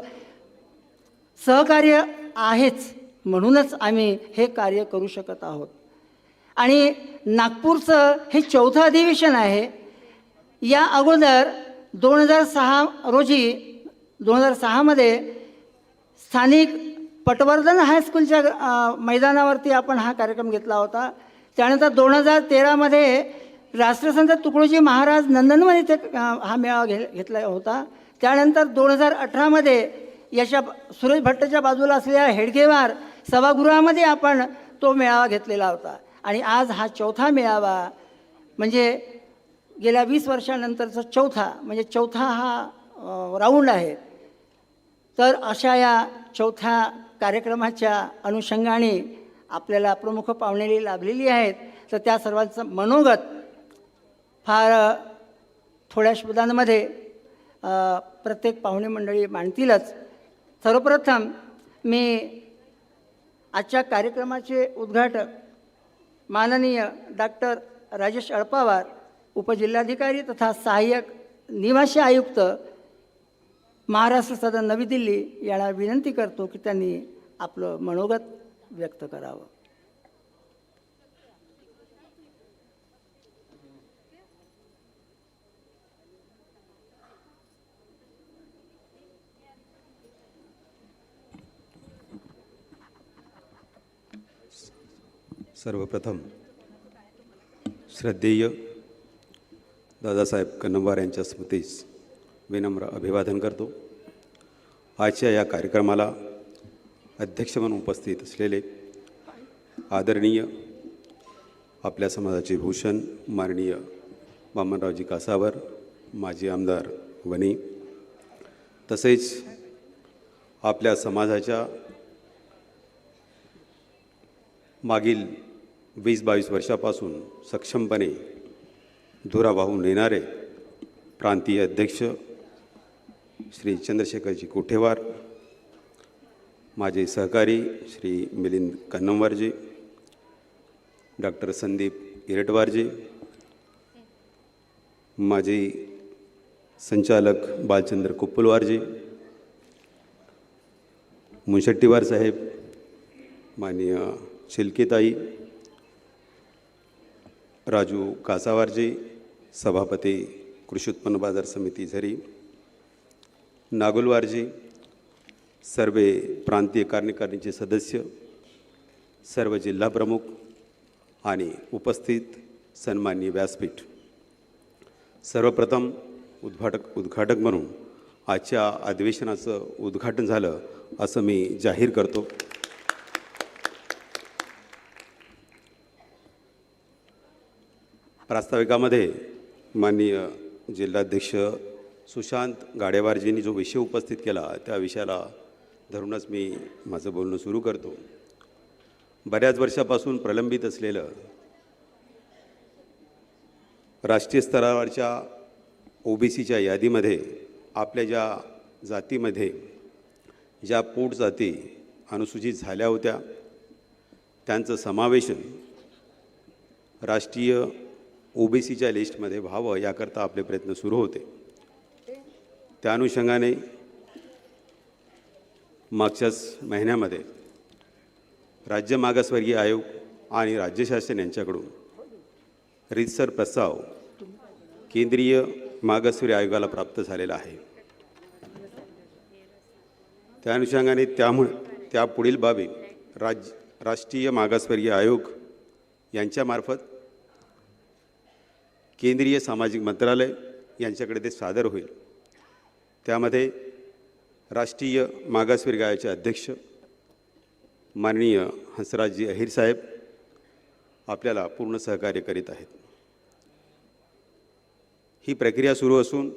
सहकार्य आहेच, म्हणूनच आम्ही हे कार्य करू शकत आहोत. आणि नागपूरचं हे 4थं अधिवेशन आहे. या अगोदर 2006मध्ये स्थानिक पटवर्धन हायस्कूलच्या मैदानावरती आपण हा कार्यक्रम घेतला होता. त्यानंतर 2013मध्ये राष्ट्रसंत तुकडोजी महाराज नंदनवन इथे हा मेळावा घेतला होता. त्यानंतर 2018मध्ये याच्या सुरेश भट्टच्या बाजूला असलेल्या हेडगेवार सभागृहामध्ये आपण तो मेळावा घेतलेला होता आणि आज हा 4था मेळावा, म्हणजे गेल्या 20 वर्षानंतरचा 4था, म्हणजे 4था हा राऊंड आहे. तर अशा या 4थ्या कार्यक्रमाच्या अनुषंगाने आपल्याला प्रमुख पाहुणे लाभलेली आहेत. तर त्या सर्वांचं मनोगत फार थोड्या शब्दांमध्ये प्रत्येक पाहुणे मंडळी मांडतीलच. सर्वप्रथम मी आजच्या कार्यक्रमाचे उद्घाटक माननीय डॉक्टर राजेश अळपावार, उपजिल्हाधिकारी तथा सहाय्यक निवासी आयुक्त, महाराष्ट्र सदन नवी दिल्ली यांना विनंती करतो की त्यांनी आपलं मनोगत व्यक्त करावं. सर्वप्रथम श्रद्धेय दादासाहेब कन्नमवार यांच्या स्मृतीस विनम्र अभिवादन करतो. आजच्या या कार्यक्रमाला अध्यक्ष म्हणून उपस्थित असलेले आदरणीय आपल्या समाजाचे भूषण माननीय वामनरावजी कासावर, माजी आमदार वणी, तसेच आपल्या समाजाच्या मागील 20-22 वर्षापासून सक्षमपणे धुरा वाहून नेणारे प्रांतीय अध्यक्ष श्री चंद्रशेखरजी कोठेवार, माझे सहकारी श्री मिलिंद कन्नमवारजी, डॉक्टर संदीप इरटवारजी, माजी संचालक बालचंद्र कुप्पलवारजी, मुनशेट्टीवार साहेब, माननीय शिल्केताई, राजू कासावारजी, सभापती कृषी उत्पन्न बाजार समिती झरी, नागुलवारजी, सर्व प्रांतीय कार्यकारिणीचे सदस्य, सर्व जिल्हा प्रमुख आणि उपस्थित सन्माननीय व्यासपीठ. सर्वप्रथम उद्घाटक म्हणून आजच्या अधिवेशनाचं उद्घाटन झालं असं मी जाहीर करतो. प्रास्ताविकामध्ये माननीय जिल्हाध्यक्ष सुशांत गाडेवारजींनी जो विषय उपस्थित केला त्या विषयाला धरूनच मी माझं बोलणं सुरू करतो. बऱ्याच वर्षापासून प्रलंबित असलेलं राष्ट्रीय स्तरावरच्या OBCच्या यादीमध्ये आपल्या ज्या जातीमध्ये ज्या पोट जाती अनुसूचित झाल्या होत्या त्यांचं समावेशन राष्ट्रीय OBCच्या लिस्टमध्ये व्हावं याकरता आपले प्रयत्न सुरू होते. त्या अनुषंगाने मागच्याच महिन्यामध्ये राज्य मागासवर्गीय आयोग आणि राज्य शासन यांच्याकडून रीतसर प्रस्ताव केंद्रीय मागासवर्गीय आयोगाला प्राप्त झालेला आहे. त्या अनुषंगाने त्या पुढील बाबी राष्ट्रीय मागासवर्गीय आयोग यांच्यामार्फत केंद्रीय सामाजिक मंत्रालय यांच्याकडे ते सादर होईल. त्यामध्ये राष्ट्रीय मागासवर्गीय आयोगाचे अध्यक्ष माननीय हंसराजजी अहिर साहेब आपल्याला पूर्ण सहकार्य करीत आहेत. ही प्रक्रिया सुरू असून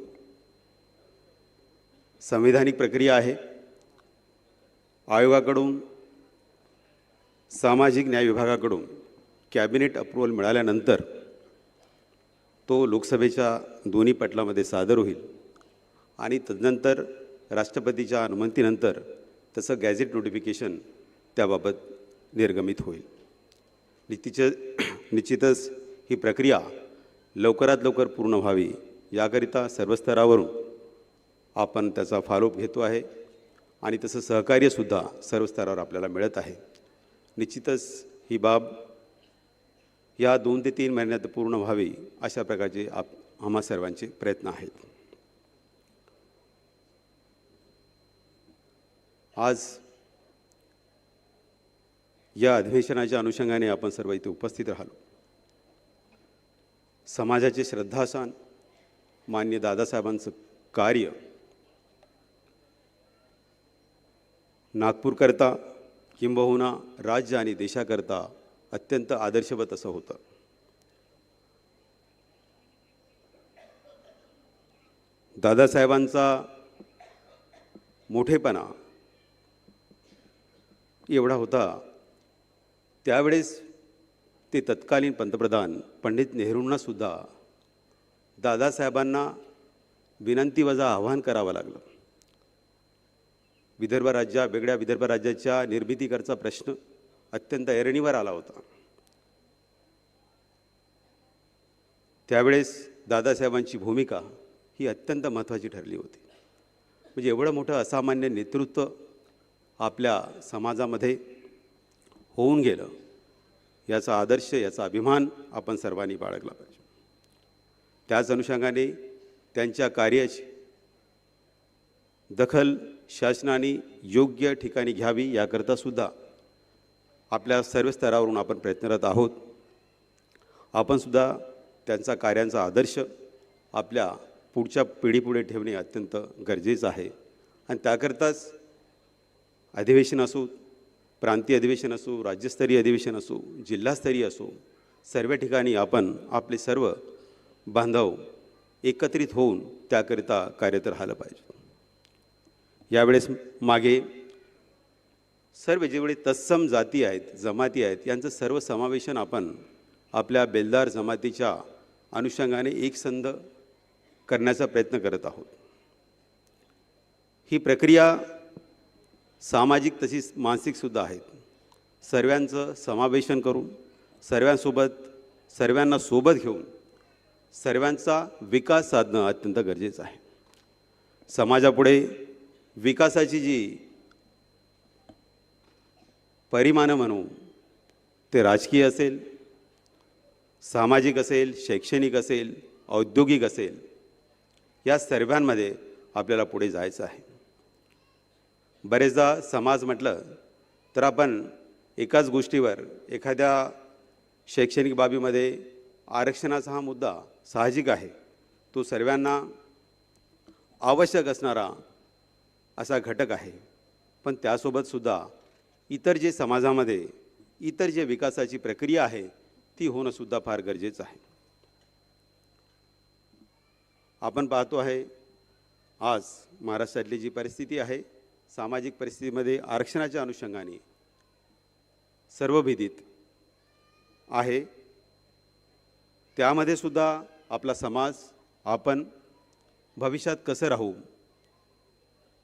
संवैधानिक प्रक्रिया आहे. आयोगाकडून सामाजिक न्याय विभागाकडून कॅबिनेट अप्रूव्हल मिळाल्यानंतर तो लोकसभेच्या दोन्ही पटलामध्ये सादर होईल आणि तदनंतर राष्ट्रपतीच्या अनुमतीनंतर तसं गॅझेट नोटिफिकेशन त्याबाबत निर्गमित होईल. निश्चितच ही प्रक्रिया लवकरात लवकर पूर्ण व्हावी याकरिता सर्व स्तरावरून आपण त्याचा फॉलोअप घेतो आहे आणि तसं सहकार्यसुद्धा सर्व स्तरावर आपल्याला मिळत आहे. निश्चितच ही बाब या 2 ते 3 महिन्यात पूर्ण व्हावी अशा प्रकारचे आम्हा सर्वांचे प्रयत्न आहेत. आज या अधिवेशनाच्या अनुषंगाने आपण सर्व इथे उपस्थित राहिलो. समाजाचे श्रद्धास्थान माननीय दादासाहेबांचं कार्य नागपूरकरता किंबहुना राज्य आणि देशाकरता अत्यंत आदर्शवत असं होतं. दादासाहेबांचा मोठेपणा एवढा होता. त्यावेळेस ते तत्कालीन पंतप्रधान पंडित नेहरूंनासुद्धा दादासाहेबांना विनंतीवजा आव्हान करावं लागलं. वेगळ्या विदर्भ राज्याच्या निर्मितीकरचा प्रश्न अत्यंत ऐरणीवर आला होता. त्यावेळेस दादासाहेबांची भूमिका ही अत्यंत महत्त्वाची ठरली होती. म्हणजे एवढं मोठं असामान्य नेतृत्व आपल्या समाजामध्ये होऊन गेलं याचा आदर्श याचा अभिमान आपण सर्वांनी बाळगला पाहिजे. त्याच अनुषंगाने त्यांच्या कार्याची दखल शासनाने योग्य ठिकाणी घ्यावी याकरता सुद्धा आपल्या सर्व स्तरावरून आपण प्रयत्नरत आहोत. आपण सुद्धा त्यांचा कार्यांचा आदर्श आपल्या पुढच्या पिढीपुढे ठेवणे अत्यंत गरजेचं आहे आणि त्याकरताच अधिवेशन असो, प्रांतीय अधिवेशन असो, राज्यस्तरीय अधिवेशन असो, जिल्हास्तरीय असो, सर्व ठिकाणी आपण आपले सर्व बांधव एकत्रित होऊन त्याकरिता कार्यरत राहिलं पाहिजे. यावेळेस मागे सर्व जेवढे तत्सम जाती आहेत, जमाती आहेत, यांचं सर्व समावेशन आपण आपल्या बेलदार जमातीच्या अनुषंगाने एकसंध करण्याचा प्रयत्न करत आहोत. ही प्रक्रिया सामाजिक तशीच मानसिकसुद्धा आहेत. सर्वांचं समावेशन करून सर्वांना सोबत घेऊन सर्वांचा विकास साधणं अत्यंत गरजेचं आहे. समाजापुढे विकासाची जी परिमाणं म्हणू ते राजकीय असेल, सामाजिक असेल, शैक्षणिक असेल, औद्योगिक असेल, या सर्वांमध्ये आपल्याला पुढे जायचं आहे. बरेचदा समाज म्हटलं तर आपण एकाच गोष्टीवर एखाद्या शैक्षणिक बाबीमध्ये आरक्षणाचा हा मुद्दा साहजिक आहे. तो सर्वांना आवश्यक असणारा असा घटक आहे. पण त्यासोबतसुद्धा इतर जे समाजामध्ये इतर जे विकासाची प्रक्रिया आहे ती होणंसुद्धा फार गरजेचं आहे. आपण पाहतो आहे आज महाराष्ट्रातली जी परिस्थिती आहे सामाजिक परिस्थितीमध्ये आरक्षणाच्या अनुषंगाने सर्वभीतीत आहे, त्यामध्ये सुद्धा आपला समाज आपण भविष्यात कसं राहू,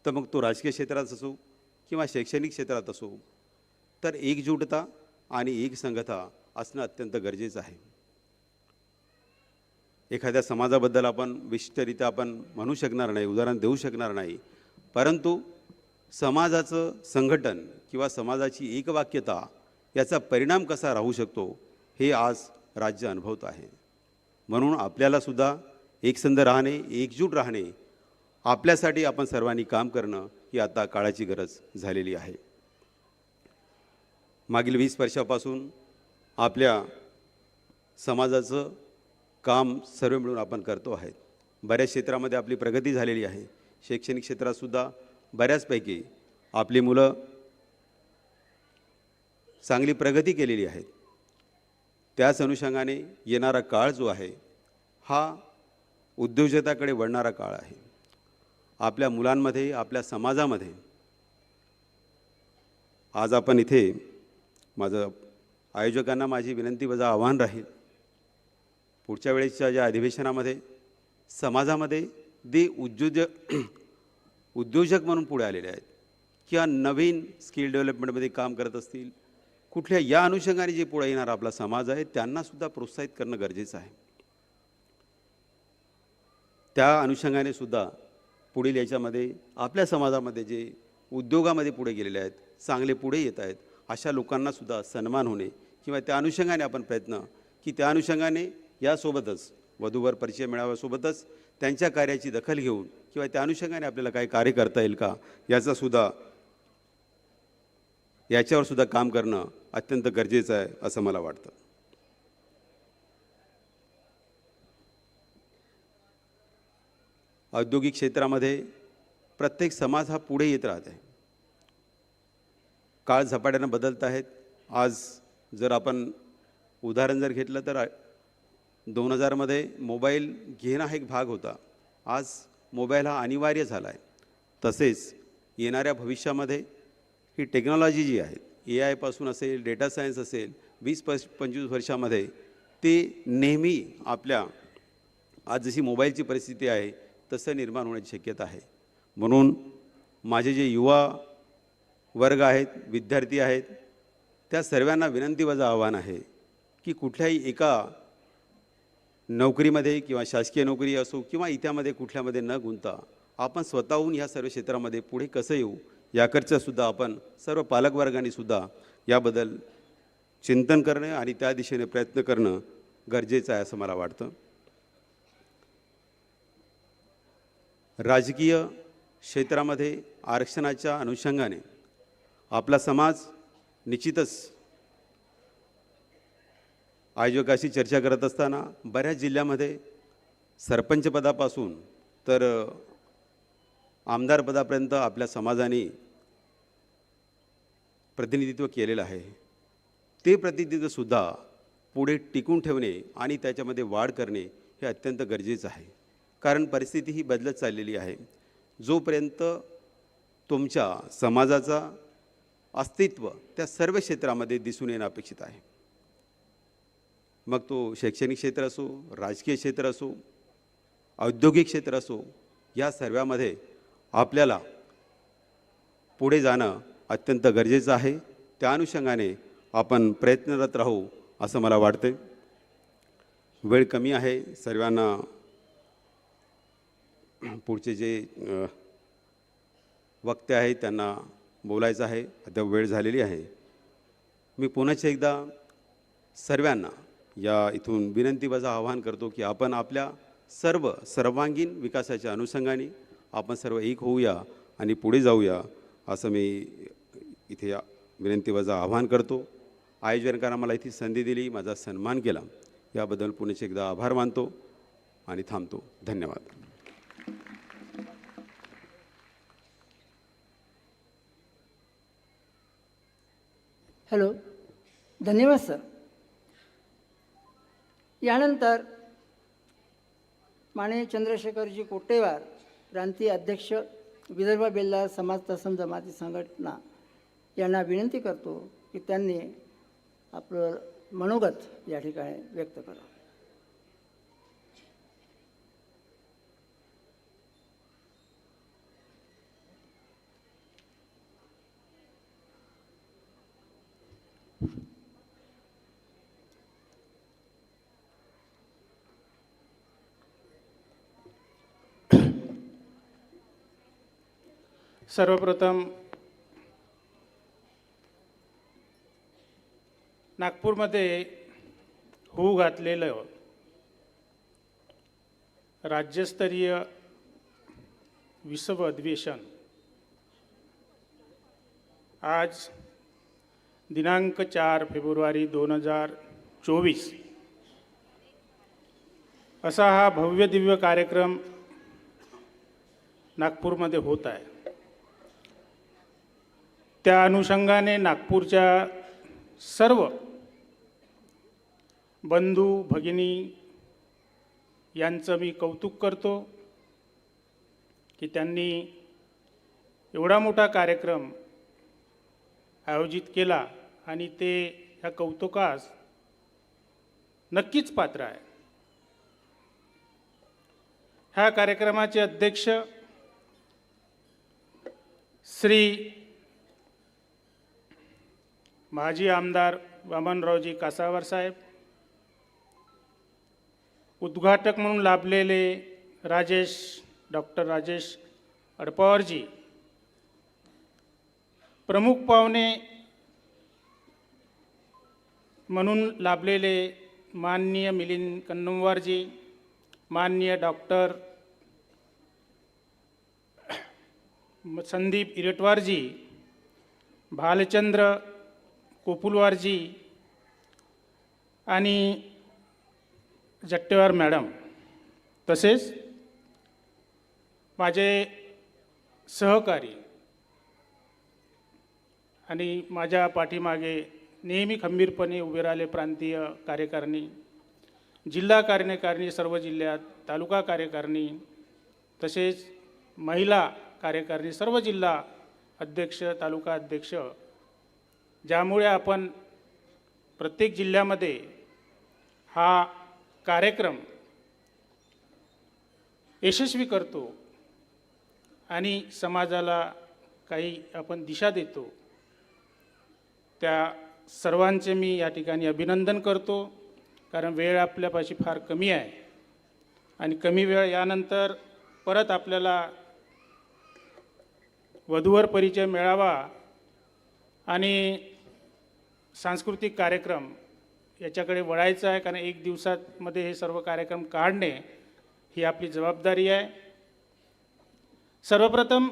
तर मग तो राजकीय क्षेत्रात असो किंवा शैक्षणिक क्षेत्रात असो, तर एकजुटता आणि एकसंघता असणं अत्यंत गरजेचं आहे. एखाद्या समाजाबद्दल आपण विशिष्टरित्या आपण म्हणू शकणार नाही, उदाहरण देऊ शकणार नाही, परंतु समाजाचं संघटन किंवा समाजाची एकवाक्यता याचा परिणाम कसा राहू शकतो हे आज राज्य अनुभवत आहे. म्हणून आपल्याला सुद्धा एकसंध राहणे, एकजूट राहणे, आपल्यासाठी आपण सर्वांनी काम करणं ही आता काळाची गरज झालेली आहे. मागील 20 वर्षापासून आपल्या समाजाचं काम सर्व मिळून आपण करतो आहे. बऱ्याच क्षेत्रामध्ये आपली प्रगती झालेली आहे. शैक्षणिक क्षेत्रातसुद्धा बऱ्याचपैकी आपली मुलं चांगली प्रगती केलेली आहे. त्याच अनुषंगाने येणारा काळ जो आहे हा उद्योजकतेकडे वळणारा काळ आहे. आपल्या मुलांमध्ये, आपल्या समाजामध्ये आज आपण इथे माझं आयोजकांना माझी विनंती वजा आव्हान राहील, पुढच्या वेळेच्या ज्या अधिवेशनामध्ये समाजामध्ये जे उद्योजक म्हणून पुढे आलेले आहेत किंवा नवीन स्किल डेव्हलपमेंटमध्ये काम करत असतील, कुठल्या या अनुषंगाने जे पुढे येणारा आपला समाज आहे त्यांनासुद्धा प्रोत्साहित करणं गरजेचं आहे. त्या अनुषंगाने सुद्धा पुढील याच्यामध्ये आपल्या समाजामध्ये जे उद्योगामध्ये पुढे गेलेले आहेत, चांगले पुढे येत आहेत, अशा लोकांनासुद्धा सन्मान होणे किंवा त्या अनुषंगाने आपण प्रयत्न की त्या अनुषंगाने यासोबतच वधूवर परिचय मिळाव्यासोबतच त्यांच्या कार्याची दखल घेऊन किंवा त्या अनुषंगाने आपल्याला काही कार्य करता येईल का याच्यावर सुद्धा काम करणं अत्यंत गरजेचं आहे असं मला वाटतं. औद्योगिक क्षेत्रामध्ये प्रत्येक समाज हा पुढे येत राहत आहे. काळ झपाट्यानं बदलत आहेत. आज जर आपण उदाहरण जर घेतलं तर 2000मध्ये मोबाईल घेणं हा एक भाग होता. आज मोबाईल हा अनिवार्य झाला आहे. तसेच येणाऱ्या भविष्यामध्ये ही टेक्नॉलॉजी जी आहे, AI पासून असेल, डेटा सायन्स असेल, 20-25 वर्षामध्ये ते नेहमी आपल्या आज जशी मोबाईलची परिस्थिती आहे तसं निर्माण होण्याची शक्यता आहे. म्हणून माझे जे युवा वर्ग आहेत, विद्यार्थी आहेत, त्या सर्वांना विनंतीवजा आव्हान आहे की कुठल्याही एका नोकरीमध्ये किंवा शासकीय नोकरी असो किंवा इत्यामध्ये कुठल्यामध्ये न गुंतता आपण स्वतःहून ह्या सर्व क्षेत्रामध्ये पुढे कसं येऊ याकडचं सुद्धा आपण सर्व पालकवर्गाने सुद्धा याबद्दल चिंतन करणं आणि त्या दिशेने प्रयत्न करणं गरजेचं आहे असं मला वाटतं. राजकीय क्षेत्रामध्ये आरक्षणाच्या अनुषंगाने आपला समाज निश्चितच आयोजकाशी चर्चा करत असताना बऱ्याच जिल्ह्यामध्ये सरपंचपदापासून तर आमदारपदापर्यंत आपल्या समाजाने प्रतिनिधित्व केलेलं आहे. ते प्रतिनिधित्वसुद्धा पुढे टिकून ठेवणे आणि त्याच्यामध्ये वाढ करणे हे अत्यंत गरजेचं आहे. कारण परिस्थिती ही बदलत चाललेली आहे. जोपर्यंत तुमच्या समाजाचा अस्तित्व त्या सर्व क्षेत्रामध्ये दिसून येणं अपेक्षित आहे. मग तो शैक्षणिक क्षेत्र असो, राजकीय क्षेत्र असो, औद्योगिक क्षेत्र असो, या सर्वामध्ये आपल्याला पुढे जाणं अत्यंत गरजेचं आहे. त्या अनुषंगाने आपण प्रयत्नरत राहू असं मला वाटते. वेळ कमी आहे. सर्वांना पुढचे जे वक्ते आहेत त्यांना बोलायचं आहे. आता वेळ झालेली आहे. मी पुन्हा एकदा सर्वांना या इथून विनंतीवजा आवाहन करतो की आपण आपल्या सर्वांगीण विकासाच्या अनुषंगाने आपण सर्व एक होऊया आणि पुढे जाऊया असं मी इथे या विनंतीवजा आवाहन करतो. आयोजकांना मला इथे संधी दिली, माझा सन्मान केला, याबद्दल पुन्हा एकदा आभार मानतो आणि थांबतो. धन्यवाद. हॅलो, धन्यवाद सर. यानंतर माननीय चंद्रशेखरजी कोटेवार, प्रांतीय अध्यक्ष विदर्भ बेल्लार समाज तत्सम जमाती संघटना यांना विनंती करतो की त्यांनी आपलं मनोगत या ठिकाणी व्यक्त करावं. सर्वप्रथम नागपूरमध्ये होऊ घातलेलं राज्यस्तरीय विश्व अधिवेशन आज दिनांक 4 फेब्रुवारी 2024 असा हा भव्य दिव्य कार्यक्रम नागपूरमध्ये होत आहे. त्या अनुषंगाने नागपूरच्या सर्व बंधू भगिनी यांचं मी कौतुक करतो की त्यांनी एवढा मोठा कार्यक्रम आयोजित केला आणि ते ह्या कौतुकास नक्कीच पात्र आहे. ह्या कार्यक्रमाचे अध्यक्ष श्री माजी आमदार वामनरावजी कासावर साहेब, उद्घाटक म्हणून लाभलेले डॉक्टर राजेश अडपावरजी, प्रमुख पाहुणे म्हणून लाभलेले माननीय मिलिंद कन्नमवारजी, माननीय डॉक्टर संदीप इरटवारजी, भालचंद्र कोपुलवारजी आणि जट्टेवार मॅडम, तसेच माझे सहकारी आणि माझ्या पाठीमागे नेहमी खंबीरपणे उभे राहिले प्रांतीय कार्यकारिणी, जिल्हा कार्यकारिणी, सर्व जिल्ह्यात तालुका कार्यकारिणी, तसेच महिला कार्यकारिणी, सर्व जिल्हा अध्यक्ष, तालुका अध्यक्ष, ज्यामुळे आपण प्रत्येक जिल्ह्यामध्ये हा कार्यक्रम यशस्वी करतो आणि समाजाला काही आपण दिशा देतो. त्या सर्वांचे मी या ठिकाणी अभिनंदन करतो, कारण वेळ आपल्यापाशी फार कमी आहे आणि कमी वेळ यानंतर परत आपल्याला वधूवर परिचय मिळावा आणि सांस्कृतिक कार्यक्रम याच्याकडे वळायचं आहे, कारण एक दिवसामध्ये हे सर्व कार्यक्रम काढणे ही आपली जबाबदारी आहे. सर्वप्रथम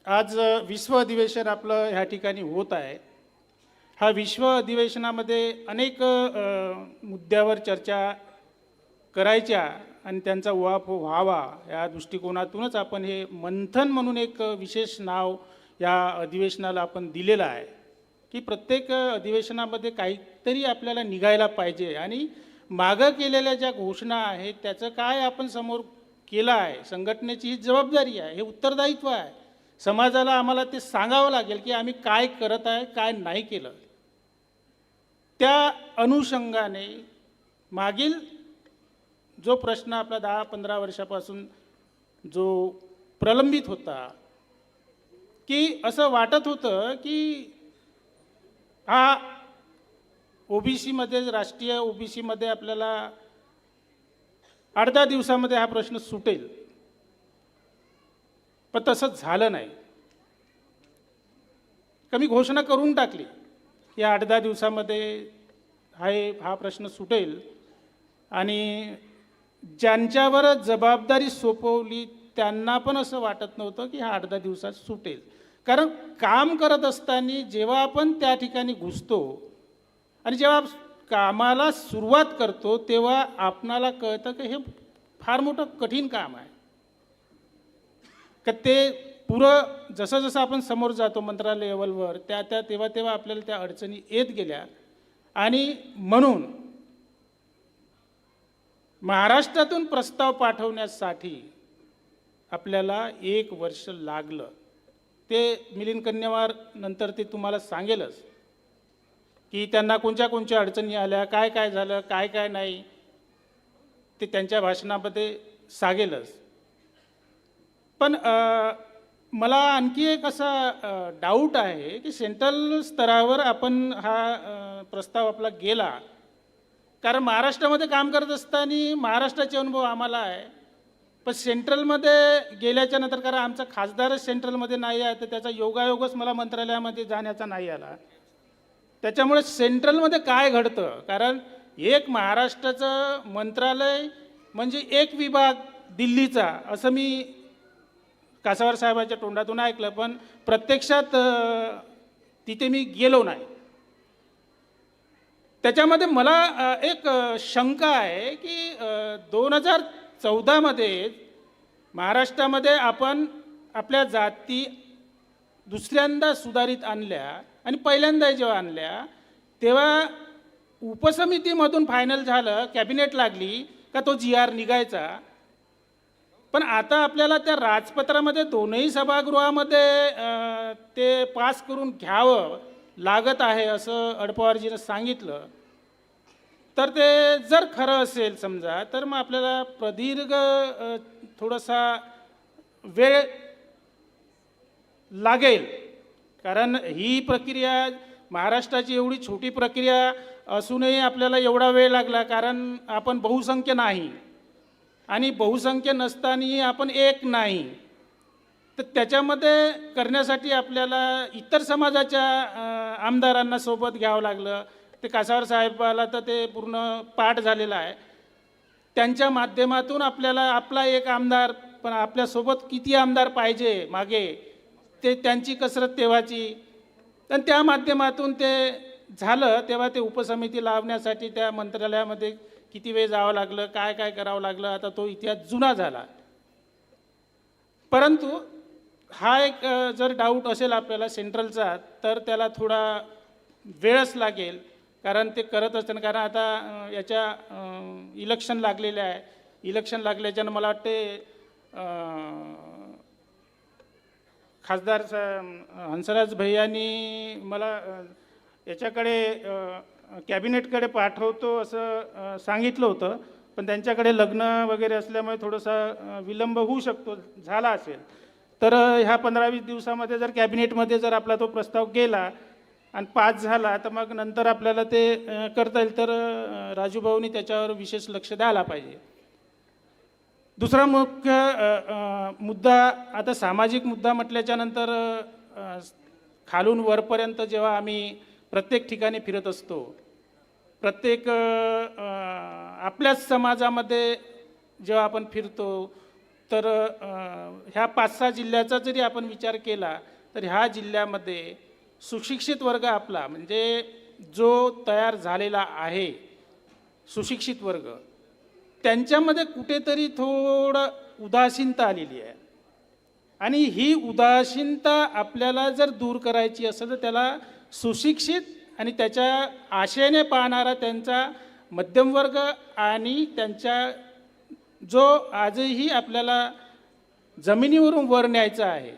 आज विश्व अधिवेशन आपलं ह्या ठिकाणी होत आहे. हा विश्व अधिवेशनामध्ये अनेक मुद्द्यावर चर्चा करायच्या आणि त्यांचा उहापोह व्हावा या दृष्टिकोनातूनच आपण हे मंथन म्हणून एक विशेष नाव या अधिवेशनाला आपण दिलेलं आहे की प्रत्येक अधिवेशनामध्ये काहीतरी आपल्याला निघायला पाहिजे आणि मागं केलेल्या ज्या घोषणा आहेत त्याचं काय आपण समोर केलं आहे. संघटनेची ही जबाबदारी आहे, हे उत्तरदायित्व आहे. समाजाला आम्हाला ते सांगावं लागेल की आम्ही काय करत आहे, काय नाही केलं. त्या अनुषंगाने मागील जो प्रश्न आपला 10-15 वर्षापासून जो प्रलंबित होता की असं वाटत होतं की हा ओबीसीमध्ये, राष्ट्रीय ओबीसीमध्ये आपल्याला 8-10 दिवसामध्ये हा प्रश्न सुटेल, पण तसं झालं नाही. कमी घोषणा करून टाकली की 8-10 दिवसामध्ये हा प्रश्न सुटेल आणि ज्यांच्यावर जबाबदारी सोपवली त्यांना पण असं वाटत नव्हतं की हा 8-10 दिवसात सुटेल. कारण काम करत असताना जेव्हा आपण त्या ठिकाणी घुसतो आणि जेव्हा कामाला सुरुवात करतो तेव्हा आपणाला कळतं की हे फार मोठं कठीण काम आहे. का ते पुरं जसं जसं आपण समोर जातो मंत्रालय लेवलवर तेव्हा आपल्याला त्या अडचणी येत गेल्या आणि म्हणून महाराष्ट्रातून प्रस्ताव पाठवण्यासाठी आपल्याला 1 वर्ष लागलं. ते मिलिंद कन्यवार नंतर ते तुम्हाला सांगेलच की त्यांना कोणत्या कोणत्या अडचणी आल्या, काय काय झालं, काय काय नाही, ते त्यांच्या भाषणामध्ये सांगेलच. पण मला आणखी एक असा डाऊट आहे की सेंट्रल स्तरावर आपण हा प्रस्ताव आपला गेला, कारण महाराष्ट्रामध्ये काम करत असताना महाराष्ट्राचे अनुभव आम्हाला आहे, पण सेंट्रलमध्ये गेल्याच्या नंतर, कारण आमचा खासदारच सेंट्रलमध्ये नाही आहे, तर त्याचा योगायोगच मला मंत्रालयामध्ये जाण्याचा नाही आला. त्याच्यामुळे सेंट्रलमध्ये काय घडतं, कारण एक महाराष्ट्राचं मंत्रालय म्हणजे एक विभाग दिल्लीचा, असं मी कासावार साहेबांच्या तोंडातून ऐकलं, पण प्रत्यक्षात तिथे मी गेलो नाही. त्याच्यामध्ये मला एक शंका आहे की 2014मध्ये महाराष्ट्रामध्ये आपण आपल्या जाती दुसऱ्यांदा सुधारित आणल्या आणि पहिल्यांदा जेव्हा आणल्या तेव्हा उपसमितीमधून फायनल झालं, कॅबिनेट लागली का तो GR निघायचा. पण आता आपल्याला त्या राजपत्रामध्ये दोन्ही सभागृहामध्ये ते पास करून घ्यावं लागत आहे असं अडपवारजीनं सांगितलं. तर ते जर खरं असेल समजा, तर मग आपल्याला प्रदीर्घ थोडासा वेळ लागेल, कारण ही प्रक्रिया महाराष्ट्राची एवढी छोटी प्रक्रिया असूनही आपल्याला एवढा वेळ लागला, कारण आपण बहुसंख्य नाही आणि बहुसंख्य नसतानाही आपण एक नाही. तर त्याच्यामध्ये करण्यासाठी आपल्याला इतर समाजाच्या आमदारांना सोबत घ्यावं लागलं. ते कासावर साहेबाला तर ते पूर्ण पाठ झालेलं आहे. त्यांच्या माध्यमातून आपल्याला आपला एक आमदार, पण आपल्यासोबत किती आमदार पाहिजे मागे, ते त्यांची कसरत तेव्हाची. आणि त्या माध्यमातून ते झालं, तेव्हा ते उपसमिती लावण्यासाठी त्या मंत्रालयामध्ये किती वेळ जावं लागलं, काय काय करावं लागलं, आता तो इतिहास जुना झाला. परंतु हा एक जर डाऊट असेल आपल्याला सेंट्रलचा, तर त्याला थोडा वेळच लागेल, कारण ते करत असताना, कारण आता याच्या इलेक्शन लागलेले आहे. इलेक्शन लागल्याच्यानं मला वाटते खासदार हंसराज भैयांनी मला याच्याकडे कॅबिनेटकडे पाठवतो असं सांगितलं होतं, पण त्यांच्याकडे लग्न वगैरे असल्यामुळे थोडासा विलंब होऊ शकतो, झाला असेल. तर ह्या 15-20 दिवसामध्ये जर कॅबिनेटमध्ये जर आपला तो प्रस्ताव गेला आणि पास झाला, तर मग नंतर आपल्याला ते करता येईल. तर राजूभाऊनी त्याच्यावर विशेष लक्ष द्यायला पाहिजे. दुसरा मुख्य मुद्दा, आता सामाजिक मुद्दा म्हटल्याच्या नंतर खालून वरपर्यंत जेव्हा आम्ही प्रत्येक ठिकाणी फिरत असतो, प्रत्येक आपल्याच समाजामध्ये जेव्हा आपण फिरतो, तर ह्या 5-6 जिल्ह्याचा जरी आपण विचार केला, तर ह्या जिल्ह्यामध्ये सुशिक्षित वर्ग आपला, म्हणजे जो तयार झालेला आहे सुशिक्षित वर्ग, त्यांच्यामध्ये कुठेतरी थोडं उदासीनता आलेली आहे. आणि ही उदासीनता आपल्याला जर दूर करायची असेल, तर त्याला सुशिक्षित आणि त्याच्या आशेने पाहणारा त्यांचा मध्यमवर्ग आणि त्यांच्या जो आजही आपल्याला जमिनीवरून वर न्यायचा आहे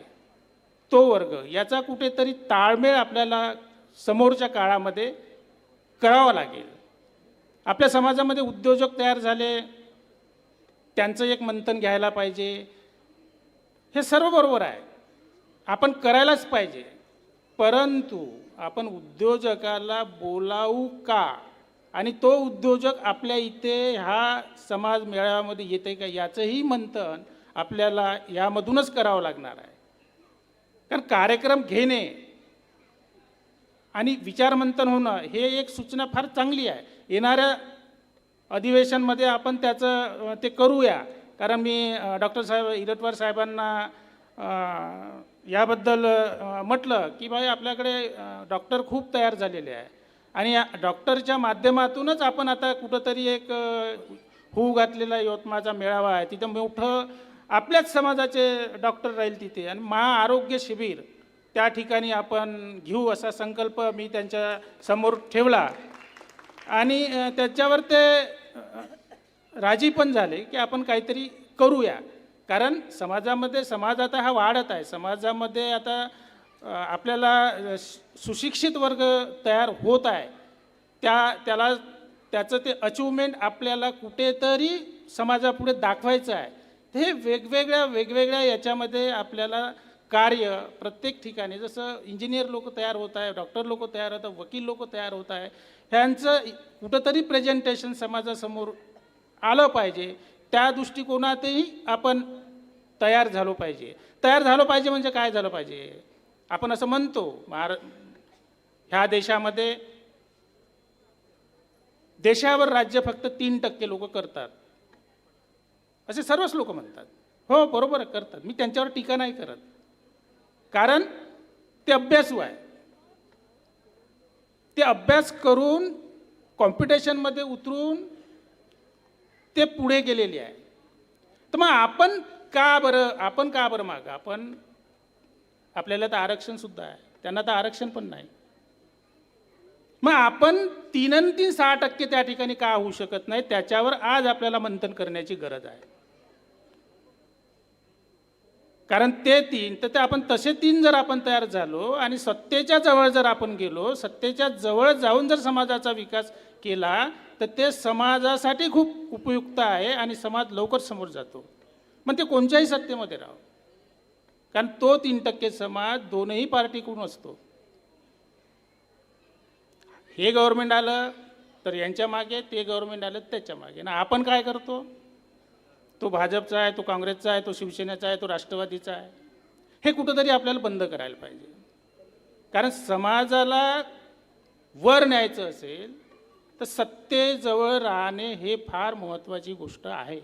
तो वर्ग, याचा कुठेतरी ताळमेळ आपल्याला समोरच्या काळामध्ये करावा लागेल. आपल्या समाजामध्ये उद्योजक तयार झाले, त्यांचं एक मंथन घ्यायला पाहिजे. हे सर्व बरोबर आहे, आपण करायलाच पाहिजे. परंतु आपण उद्योजकाला बोलावू का, आणि तो उद्योजक आपल्या इथे ह्या समाज मेळाव्यामध्ये येते का, याचंही मंथन आपल्याला यामधूनच करावं लागणार आहे. कारण कार्यक्रम घेणे आणि विचारमंथन होणं हे एक सूचना फार चांगली आहे. येणाऱ्या अधिवेशनमध्ये आपण त्याचं ते करूया. कारण मी डॉक्टर साहेब इरटवार साहेबांना याबद्दल म्हटलं की भाई आपल्याकडे डॉक्टर खूप तयार झालेले आहे, आणि या डॉक्टरच्या माध्यमातूनच आपण आता कुठंतरी एक होऊ घातलेला यवतमाळचा मेळावा आहे, तिथं मोठं आपल्याच समाजाचे डॉक्टर राहील तिथे, आणि महाआरोग्य शिबिर त्या ठिकाणी आपण घेऊ असा संकल्प मी त्यांच्या समोर ठेवला. आणि त्याच्यावर ते राजी पण झाले की आपण काहीतरी करूया. कारण समाज आता हा वाढत आहे. समाजामध्ये आता आपल्याला सुशिक्षित वर्ग तयार होत आहे. त्याचं ते अचिव्हमेंट आपल्याला कुठेतरी समाजापुढे दाखवायचं आहे. हे वेगवेगळ्या याच्यामध्ये आपल्याला कार्य प्रत्येक ठिकाणी, जसं इंजिनियर लोक तयार होत आहे, डॉक्टर लोक तयार होत आहे, वकील लोक तयार होत आहे, ह्यांचं कुठंतरी प्रेझेंटेशन समाजासमोर आलं पाहिजे. त्या दृष्टिकोनातही आपण तयार झालो पाहिजे म्हणजे काय झालं पाहिजे? आपण असं म्हणतो ह्या देशावर राज्य फक्त 3% लोक करतात, असे सर्वच लोक म्हणतात. हो, बरोबर करतात, मी त्यांच्यावर टीका नाही करत, कारण ते अभ्यासू आहे. ते अभ्यास करून कॉम्पिटिशनमध्ये उतरून ते पुढे गेलेले आहे. तर मग आपण का बरं मागं? आपल्याला तर आरक्षण सुद्धा आहे, त्यांना तर आरक्षण पण नाही. मग आपण 3% त्या ठिकाणी का होऊ शकत नाही? त्याच्यावर आज आपल्याला मंथन करण्याची गरज आहे. कारण ते 3 तर ते आपण तसे 3 जर आपण तयार झालो आणि सत्तेच्या जवळ जर आपण गेलो, सत्तेच्या जवळ जाऊन जर समाजाचा विकास केला, तर ते समाजासाठी खूप उपयुक्त आहे आणि समाज लवकर समोर जातो. मग ते कोणत्याही सत्तेमध्ये राहो, कारण तो 3% समाज दोनही पार्टीकडून असतो. हे गव्हर्नमेंट आलं तर यांच्या मागे, ते गव्हर्नमेंट आलं त्याच्या मागे. ना आपण काय करतो? तो भाजपचा आहे, तो काँग्रेसचा आहे, तो शिवसेनेचा आहे, तो राष्ट्रवादीचा आहे. हे कुठंतरी आपल्याला बंद करायला पाहिजे. कारण समाजाला वर न्यायचं असेल तर सत्तेजवळ राहणे हे फार महत्त्वाची गोष्ट आहे.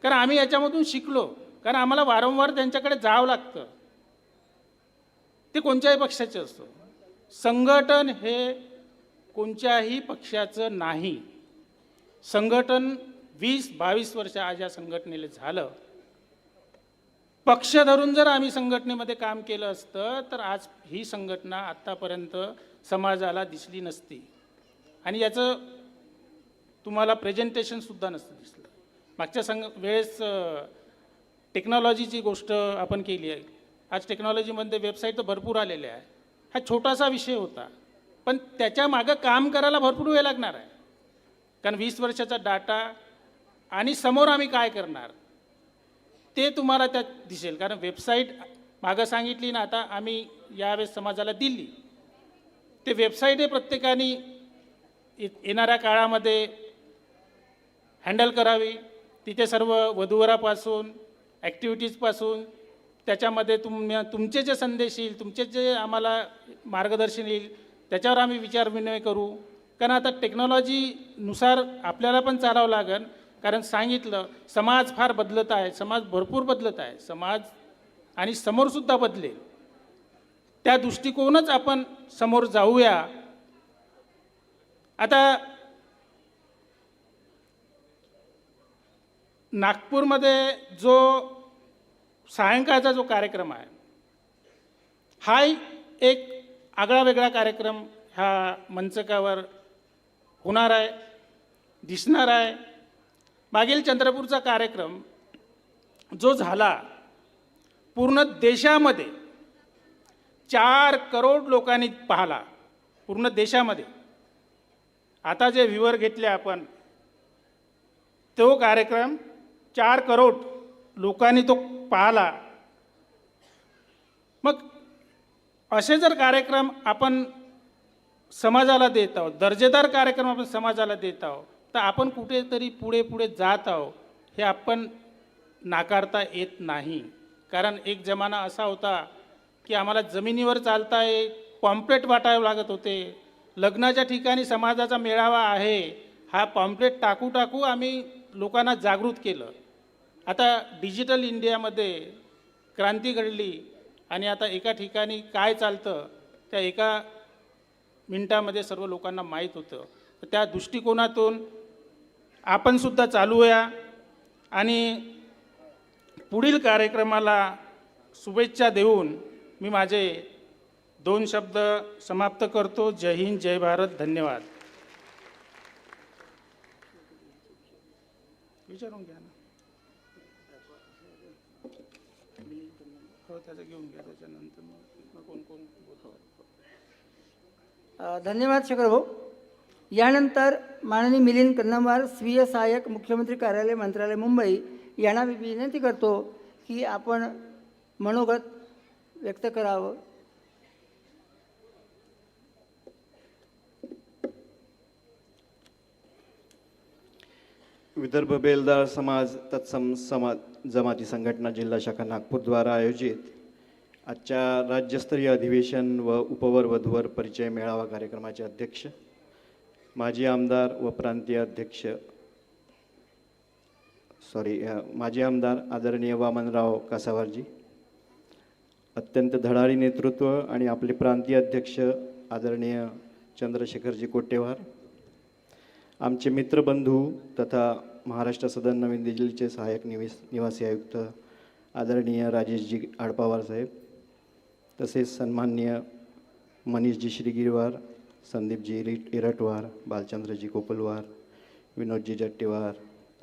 कारण आम्ही याच्यामधून शिकलो, कारण आम्हाला वारंवार त्यांच्याकडे जावं लागतं. ते कोणत्याही पक्षाचे असतो. संघटन हे कोणत्याही पक्षाचं नाही. संघटन 20-22 वर्ष आज या संघटनेला झालं. पक्ष धरून जर आम्ही संघटनेमध्ये काम केलं असतं तर आज ही संघटना आत्तापर्यंत समाजाला दिसली नसती आणि याचं तुम्हाला प्रेझेंटेशनसुद्धा नसतं दिसलं. मागच्या वेळेस टेक्नॉलॉजीची गोष्ट आपण केली आहे. आज टेक्नॉलॉजीमध्ये वेबसाईट तर भरपूर आलेले आहे. हा छोटासा विषय होता, पण त्याच्या मागं काम करायला भरपूर वेळ लागणार आहे. कारण 20 वर्षाचा डाटा आणि समोर आम्ही काय करणार ते तुम्हाला त्यात दिसेल. कारण वेबसाईट मागं सांगितली ना, आता आम्ही यावेळेस समाजाला दिली. ते वेबसाईट हे प्रत्येकाने येणाऱ्या काळामध्ये हँडल करावी. तिथे सर्व वधूवरापासून ॲक्टिव्हिटीजपासून त्याच्यामध्ये तुमचे जे संदेश येईल, तुमचे जे आम्हाला मार्गदर्शन येईल, त्याच्यावर आम्ही विचारविनिमय करू. कारण आता टेक्नॉलॉजीनुसार आपल्याला पण चालावं लागेल. कारण सांगितलं, समाज फार बदलत आहे, समाज भरपूर बदलत आहे, समाज आणि समोरसुद्धा बदलेल. त्या दृष्टिकोनच आपण समोर जाऊया. आता नागपूरमध्ये जो सायंकाळचा जो कार्यक्रम आहे, हा एक आगळा वेगळा कार्यक्रम ह्या मंचकावर होणार आहे, दिसणार आहे. मागील चंद्रपूरचा कार्यक्रम जो झाला, पूर्ण देशामध्ये 4 करोड लोकांनी पाहिला, पूर्ण देशामध्ये. आता जे व्ह्यूवर घेतले आपण, तो कार्यक्रम 4 करोड लोकांनी तो पाहिला. मग असे जर कार्यक्रम आपण समाजाला देत आहोत, दर्जेदार कार्यक्रम आपण समाजाला देत आहोत, तर आपण कुठेतरी पुढे जात आहोत हे आपण नाकारता येत नाही. कारण एक जमाना असा होता की आम्हाला जमिनीवर चालता पॉम्पलेट वाटावे लागत होते. लग्नाच्या ठिकाणी समाजाचा मेळावा आहे, हा पॉम्पलेट टाकू आम्ही लोकांना जागृत केलं. आता डिजिटल इंडियामध्ये क्रांती घडली आणि आता एका ठिकाणी काय चालतं त्या एका मिनिटामध्ये सर्व लोकांना माहीत होतं. तर त्या दृष्टिकोनातून आपणसुद्धा चालूया आणि पुढील कार्यक्रमाला शुभेच्छा देऊन मी माझे 2 शब्द समाप्त करतो. जय हिंद, जय भारत, धन्यवाद. विचारून घ्या ना. हो त्याचं घेऊन घ्या त्याच्यानंतर मग कोण कोण बोलतो. धन्यवाद शेखर भाऊ. यानंतर माननीय मिलिंद कन्नमवार, स्वीय सहाय्यक मुख्यमंत्री कार्यालय, मंत्रालय, मुंबई यांना मी विनंती करतो की आपण मनोगत व्यक्त करावं. विदर्भ बेलदार समाज तत्सम समाज जमाती संघटना जिल्हा शाखा नागपूरद्वारा आयोजित आजच्या राज्यस्तरीय अधिवेशन व उपवर वधूवर परिचय मेळावा कार्यक्रमाचे अध्यक्ष, माजी आमदार व प्रांतीय अध्यक्ष माजी आमदार आदरणीय वामनराव कासावारजी, अत्यंत धडाडी नेतृत्व आणि आपले प्रांतीय अध्यक्ष आदरणीय चंद्रशेखरजी कोटेवार, आमचे मित्रबंधू तथा महाराष्ट्र सदन नवीन दिल्लीचे सहाय्यक निवासी आयुक्त आदरणीय राजेशजी आडपावार साहेब, तसेच सन्माननीय मनीषजी श्रीगिरवार, संदीपजी इरटवार, बालचंद्रजी कोपलवार, विनोदजी जट्टीवार,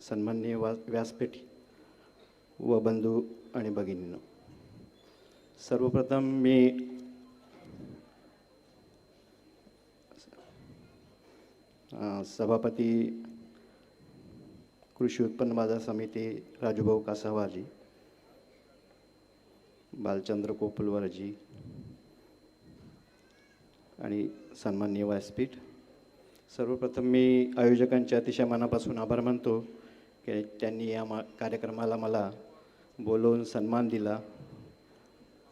सन्माननीय व्यासपीठ व बंधू आणि भगिनींनो, सर्वप्रथम मी सभापती कृषी उत्पन्न बाजार समिती राजूभाऊ कासावारजी, बालचंद्र कोपलवारजी आणि सन्माननीय व्यासपीठ, सर्वप्रथम मी आयोजकांचे अतिशय मनापासून आभार मानतो की त्यांनी या कार्यक्रमाला मला बोलवून सन्मान दिला.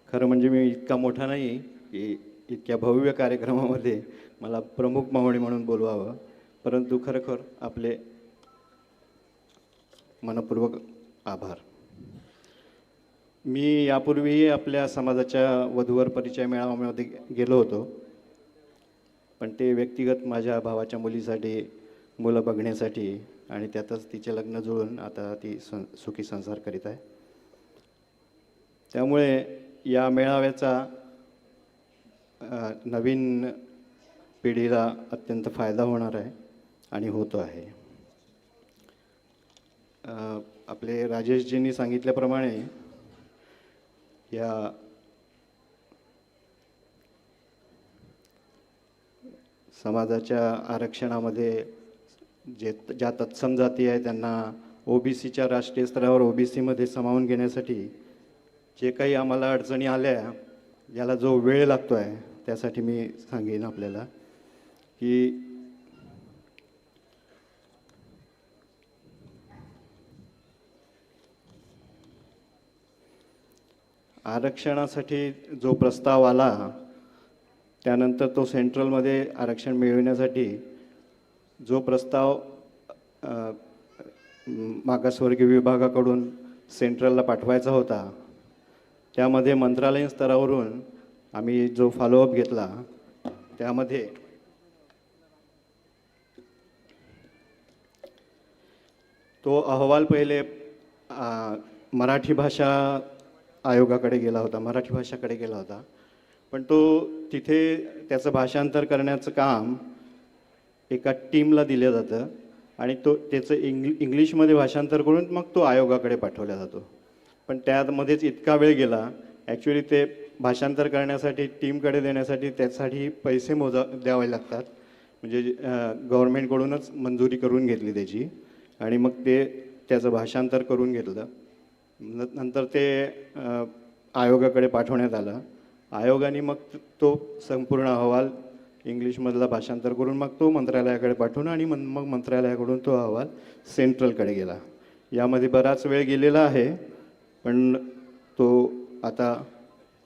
खरं म्हणजे मी इतका मोठा नाही की इतक्या भव्य कार्यक्रमामध्ये मला प्रमुख पाहुणे म्हणून बोलवावं, परंतु खरोखर आपले मनपूर्वक आभार. मी यापूर्वी आपल्या समाजाच्या वधूवर परिचय मेळाव्यामध्ये गेलो होतो, पण ते व्यक्तिगत माझ्या भावाच्या मुलीसाठी मुलं बघण्यासाठी आणि त्यातच तिचे लग्न जुळून आता ती सुखी संसार करीत आहे. त्यामुळे या मेळाव्याचा नवीन पिढीला अत्यंत फायदा होणार आहे आणि होतो आहे. आपले राजेशजींनी सांगितल्याप्रमाणे या समाजाच्या आरक्षणामध्ये ज्या तत्सम जाती आहे त्यांना OBCच्या राष्ट्रीय स्तरावर OBCमध्ये सामावून घेण्यासाठी जे काही आम्हाला अडचणी आल्या, ज्याला जो वेळ लागतो आहे, त्यासाठी मी सांगेन आपल्याला की आरक्षणासाठी जो प्रस्ताव आला त्यानंतर तो सेंट्रलमध्ये आरक्षण मिळविण्यासाठी जो प्रस्ताव मागासवर्गीय विभागाकडून सेंट्रलला पाठवायचा होता, त्यामध्ये मंत्रालयीन स्तरावरून आम्ही जो फॉलोअप घेतला त्यामध्ये तो अहवाल पहिले मराठी भाषा आयोगाकडे गेला होता, मराठी भाषाकडे गेला होता, पण तो तिथे त्याचं भाषांतर करण्याचं काम एका टीमला दिलं जातं आणि त्याचं इंग्लिशमध्ये भाषांतर करून मग तो आयोगाकडे पाठवला जातो. पण त्यामध्येच इतका वेळ गेला, ॲक्च्युली ते भाषांतर करण्यासाठी टीमकडे देण्यासाठी त्यासाठी पैसे द्यावे लागतात, म्हणजे गव्हर्नमेंटकडूनच मंजुरी करून घेतली त्याची आणि मग त्याचं भाषांतर करून घेतलं. नंतर ते आयोगाकडे पाठवण्यात आलं. आयोगाने मग तो संपूर्ण अहवाल इंग्लिशमधला भाषांतर करून मग तो मंत्रालयाकडे पाठवून आणि मग मंत्रालयाकडून तो अहवाल सेंट्रलकडे गेला. यामध्ये बराच वेळ गेलेला आहे, पण तो आता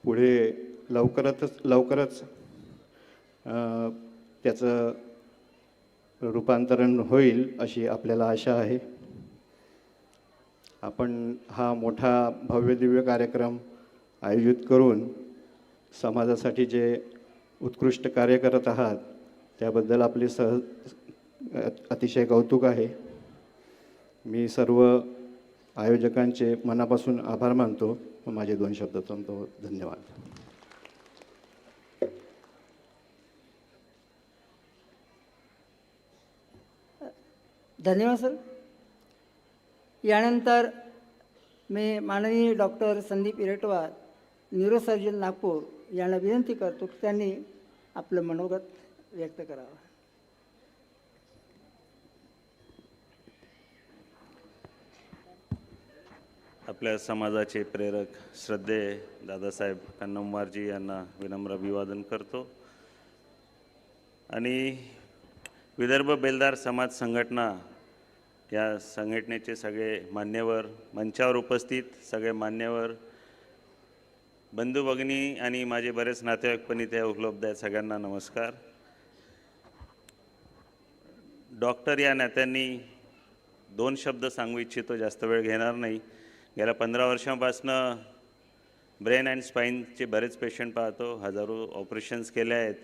पुढे लवकरच त्याचं रूपांतरण होईल अशी आपल्याला आशा आहे. आपण हा मोठा भव्य दिव्य कार्यक्रम आयोजित करून समाजासाठी जे उत्कृष्ट कार्य करत आहात त्याबद्दल आपले अतिशय कौतुक आहे. मी सर्व आयोजकांचे मनापासून आभार मानतो. माझे 2 शब्द थांबतो. धन्यवाद. धन्यवाद सर. यानंतर मी माननीय डॉक्टर संदीप इरटवार न्यूरोसर्जन नागपूर यांना विनंती करतो की त्यांनी आपलं मनोगत व्यक्त करावं. आपल्या समाजाचे प्रेरक श्रद्धेय दादासाहेब कन्नमवारजी यांना विनम्र अभिवादन करतो आणि विदर्भ बेलदार समाज संघटना या संघटनेचे सगळे मान्यवर, मंचावर उपस्थित सगळे मान्यवर, बंधू भगिनी आणि माझे बरेच नातेवाईक पण इथे उपलब्ध आहेत, सगळ्यांना नमस्कार. डॉक्टर या नात्यांनी 2 शब्द सांगू इच्छितो, जास्त वेळ घेणार नाही. गेल्या 15 वर्षांपासनं ब्रेन अँड स्पाईनचे बरेच पेशंट पाहतो, हजारो ऑपरेशन्स केले आहेत.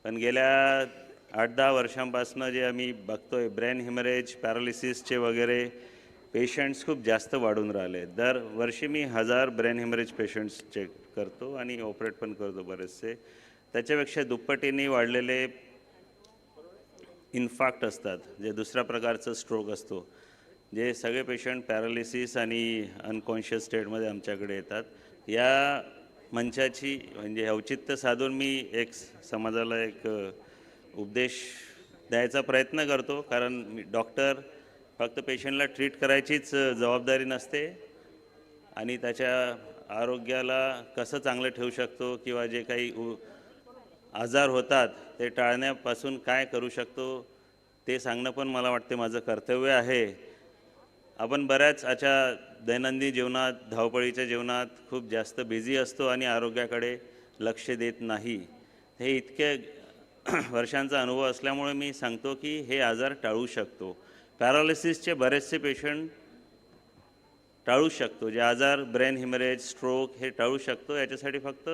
पण गेल्या 8-10 वर्षांपासनं जे आम्ही बघतोय ब्रेन हिमरेज, पॅरालिसिसचे वगैरे पेशंट्स खूप जास्त वाढून राहिले. दरवर्षी मी 1000 ब्रेन हिमरेज पेशंट्स चेक करतो आणि ऑपरेट पण करतो बरेचसे. त्याच्यापेक्षा दुप्पटीने वाढलेले इन्फाक्ट असतात, जे दुसऱ्या प्रकारचं स्ट्रोक असतो. जे सगळे पेशंट पॅरालिसिस आणि अनकॉन्शियस स्टेटमध्ये आमच्याकडे येतात. या मंचाची म्हणजे औचित्य साधून मी एक समाजाला एक उपदेश द्यायचा प्रयत्न करतो. कारण मी डॉक्टर फक्त पेशंटला ट्रीट करायचीच जबाबदारी नसते आणि त्याच्या आरोग्याला कसं चांगलं ठेवू शकतो किंवा जे काही आजार होतात ते टाळण्यापासून काय करू शकतो ते सांगणं पण मला वाटते माझं कर्तव्य आहे. आपण बऱ्याच अशा दैनंदिन जीवनात, धावपळीच्या जीवनात खूप जास्त बिझी असतो आणि आरोग्याकडे लक्ष देत नाही. हे इतके वर्षांचा अनुभव असल्यामुळे मी सांगतो की हे आजार टाळू शकतो. पॅरालिसिसचे बरेचसे पेशंट टाळू शकतो. जे आजार ब्रेन हिमरेज, स्ट्रोक हे टाळू शकतो. याच्यासाठी फक्त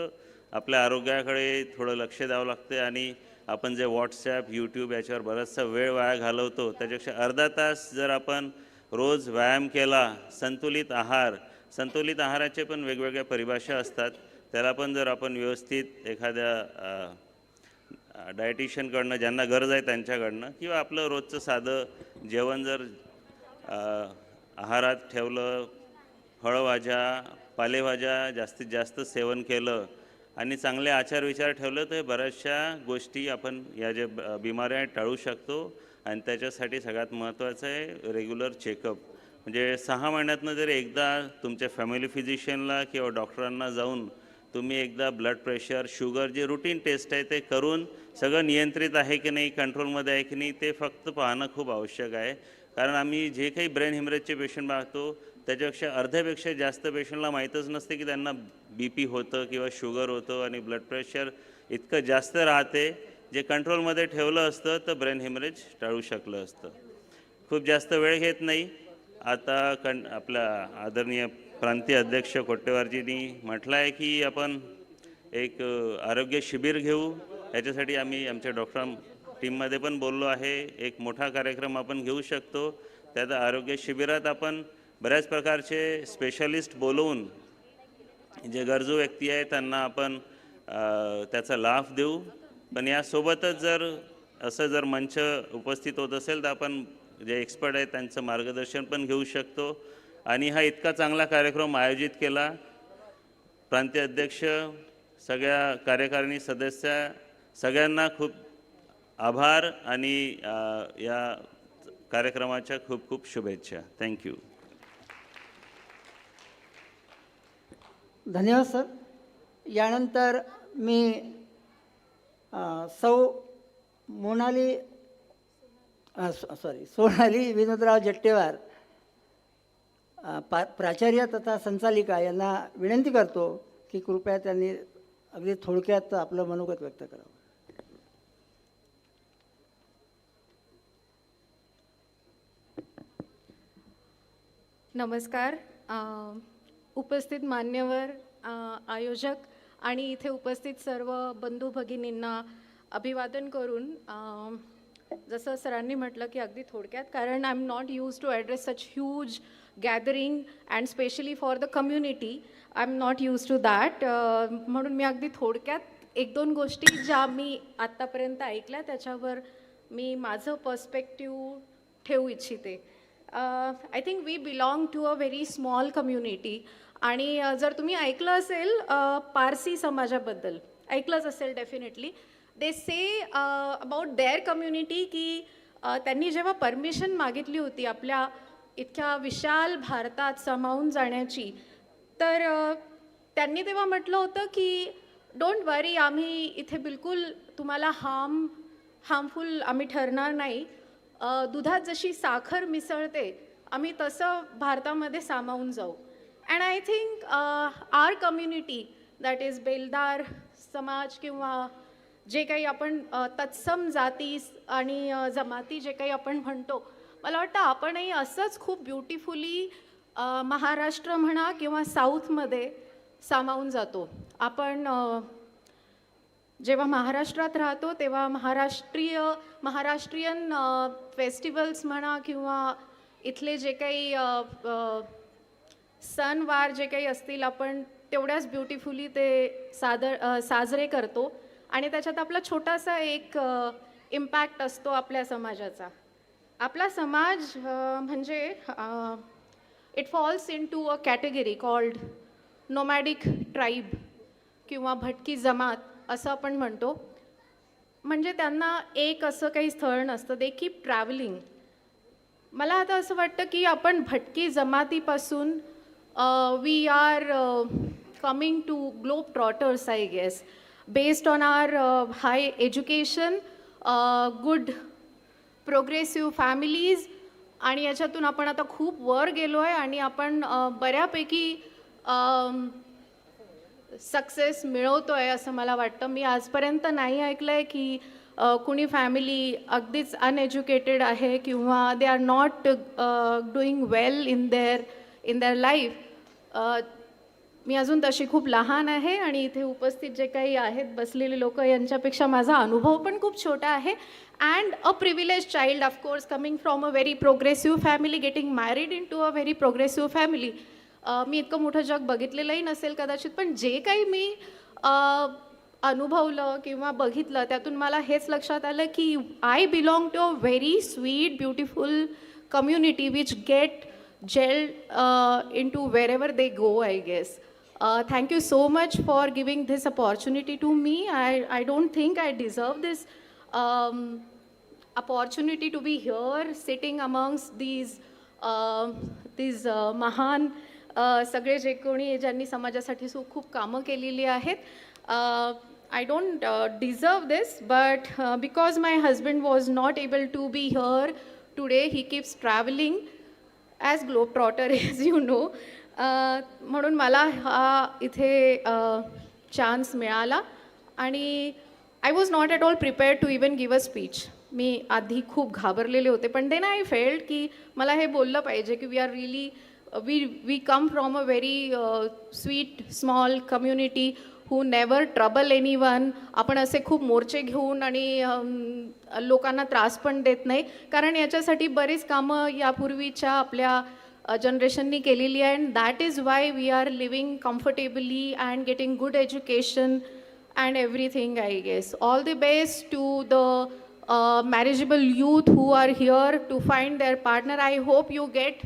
आपल्या आरोग्याकडे थोडं लक्ष द्यावं लागते आणि आपण जे व्हॉट्सॲप, यूट्यूब याच्यावर बराचसा वेळ वाया घालवतो त्याच्यापेक्षा अर्धा तास जर आपण रोज व्यायाम केला, संतुलित आहाराचे पण वेगवेगळ्या परिभाषा असतात. त्याला पण जर आपण व्यवस्थित एखाद्या डायटिशियनकडनं, ज्यांना गरज आहे त्यांच्याकडनं, किंवा आपलं रोजचं साधं जेवण जर आहारात ठेवलं, फळभाज्या, पालेभाज्या जास्तीत जास्त सेवन केलं आणि चांगले आचारविचार ठेवलं तर बऱ्याचशा गोष्टी आपण या ज्या बिमाऱ्या टाळू शकतो. आणि त्याच्यासाठी सगळ्यात महत्त्वाचं आहे रेग्युलर चेकअप. म्हणजे 6 महिन्यातनं जर एकदा तुमच्या फॅमिली फिजिशियनला किंवा डॉक्टरांना जाऊन तुम्ही एकदा ब्लड प्रेशर, शुगर जे रुटीन टेस्ट आहे ते करून सगळं नियंत्रित आहे की नाही, कंट्रोलमध्ये आहे की नाही ते फक्त पाहणं खूप आवश्यक आहे. कारण आम्ही जे काही ब्रेन हिमरेजचे पेशंट पाहतो त्याच्यापेक्षा अर्ध्यापेक्षा जास्त पेशंटला माहीतच नसते की त्यांना BP होतं किंवा शुगर होतं आणि ब्लड प्रेशर इतकं जास्त राहते. जे कंट्रोलमध्ये ठेवलं असतं तर ब्रेन हिमरेज टाळू शकलं असतं. खूप जास्त वेळ घेत नाही. आता आपल्या आदरणीय प्रांतीय अध्यक्ष कोट्टेवारजींनी म्हटलं आहे की आपण एक आरोग्य शिबिर घेऊ. याच्यासाठी आम्ही आमच्या डॉक्टर टीममध्ये पण बोललो आहे. एक मोठा कार्यक्रम आपण घेऊ शकतो. त्यात आरोग्य शिबिरात आपण बऱ्याच प्रकारचे स्पेशलिस्ट बोलवून जे गरजू व्यक्ती आहेत त्यांना आपण त्याचा लाभ देऊ. पण यासोबतच जर मंच उपस्थित होत असेल तर आपण जे एक्सपर्ट आहेत त्यांचं मार्गदर्शन पण घेऊ शकतो. आणि हा इतका चांगला कार्यक्रम आयोजित केला, प्रांतीय अध्यक्ष, सगळ्या कार्यकारिणी सदस्य, सगळ्यांना खूप आभार आणि या कार्यक्रमाच्या खूप खूप शुभेच्छा. थँक्यू. धन्यवाद सर. यानंतर मी सोनाली विनोदराव जट्टेवार प्राचार्य तथा संचालिका यांना विनंती करतो की कृपया त्यांनी अगदी थोडक्यात आपलं मनोगत व्यक्त करावं. नमस्कार. उपस्थित मान्यवर, आयोजक आणि इथे उपस्थित सर्व बंधू भगिनींना अभिवादन करून जसं सरांनी म्हटलं की अगदी थोडक्यात, कारण I am not use to address such huge gathering and specially for the community. I am not use to that. म्हणून मी अगदी थोडक्यात 1-2 गोष्टी ज्या मी आत्तापर्यंत ऐकल्या त्याच्यावर मी माझं पर्स्पेक्टिव्ह ठेवू इच्छिते. I think we belong to a very small community आणि जर तुम्ही ऐकलं असेल पारसी समाजाबद्दल ऐकलंच असेल definitely they say about their community की त्यांनी जेव्हा परमिशन मागितली होती आपल्या इतक्या विशाल भारतात सामावून जाण्याची तर त्यांनी तेव्हा म्हटलं होतं की डोंट वरी आम्ही इथे बिलकुल तुम्हाला हार्मफुल आम्ही ठरणार नाही दुधात जशी साखर मिसळते आम्ही तसं भारतामध्ये सामावून जाऊ and I think our community that is Beldar समाज किंवा जे काही आपण तत्सम जाती आणि जमाती जे काही आपण म्हणतो मला वाटतं आपणही असंच खूप ब्युटिफुली महाराष्ट्र म्हणा किंवा साऊथमध्ये सामावून जातो आपण जेव्हा महाराष्ट्रात राहतो तेव्हा महाराष्ट्रीयन फेस्टिवल्स म्हणा किंवा इथले जे काही सणवार जे काही असतील आपण तेवढ्याच ब्युटिफुली ते साजरे करतो आणि त्याच्यात आपला छोटासा एक इम्पॅक्ट असतो आपल्या समाजाचा आपला समाज म्हणजे it falls in to a category called nomadic tribe किंवा भटकी जमात असं आपण म्हणतो म्हणजे त्यांना एक असं काही स्थळ नसतं दे कीप ट्रॅव्हलिंग मला आता असं वाटतं की आपण भटकी जमातीपासून we are coming to globe trotters I guess based on our high education good progressive families आणि याच्यातून आपण आता खूप वर गेलो आहे आणि आपण बऱ्यापैकी सक्सेस मिळवतो आहे असं मला वाटतं मी आजपर्यंत नाही ऐकलं आहे की कुणी फॅमिली अगदीच अनएज्युकेटेड आहे किंवा they are not doing well in their life मी अजून तशी खूप लहान आहे आणि इथे उपस्थित जे काही आहेत बसलेले लोक यांच्यापेक्षा माझा अनुभव पण खूप छोटा आहे and a privilege child of course coming from a very progressive family getting married in to a very progressive family मी इतकं मोठं जग बघितलेलंही नसेल कदाचित पण जे काही मी अनुभवलं किंवा बघितलं त्यातून मला हेच लक्षात आलं की I belong to a very sweet beautiful community which get jelled in to where ever they go I guess thank you so much for giving this opportunity to me. I don't think I deserve this opportunity to be here sitting amongst these महान सगळे जे कोणी ज्यांनी समाजासाठी खूप कामं केलेली आहेत I don't deserve this but because my husband was not able to be here today he keeps traveling as globetrotter as you know म्हणून मला हा इथे चान्स मिळाला आणि I was not at all prepared to even give a speech मी आधी खूप घाबरलेले होते पण देन आय फेल्ड की मला हे बोललं पाहिजे की we are really we come from a very sweet small community who never trouble any one आपण असे खूप मोर्चे घेऊन आणि लोकांना त्रास पण देत नाही कारण याच्यासाठी बरीच कामं यापूर्वीच्या आपल्या जनरेशननी केलेली आहे and that is why we are living comfortably and getting good education and everything I guess all the best to the marriageable youth who are here to find their partner. I hope you get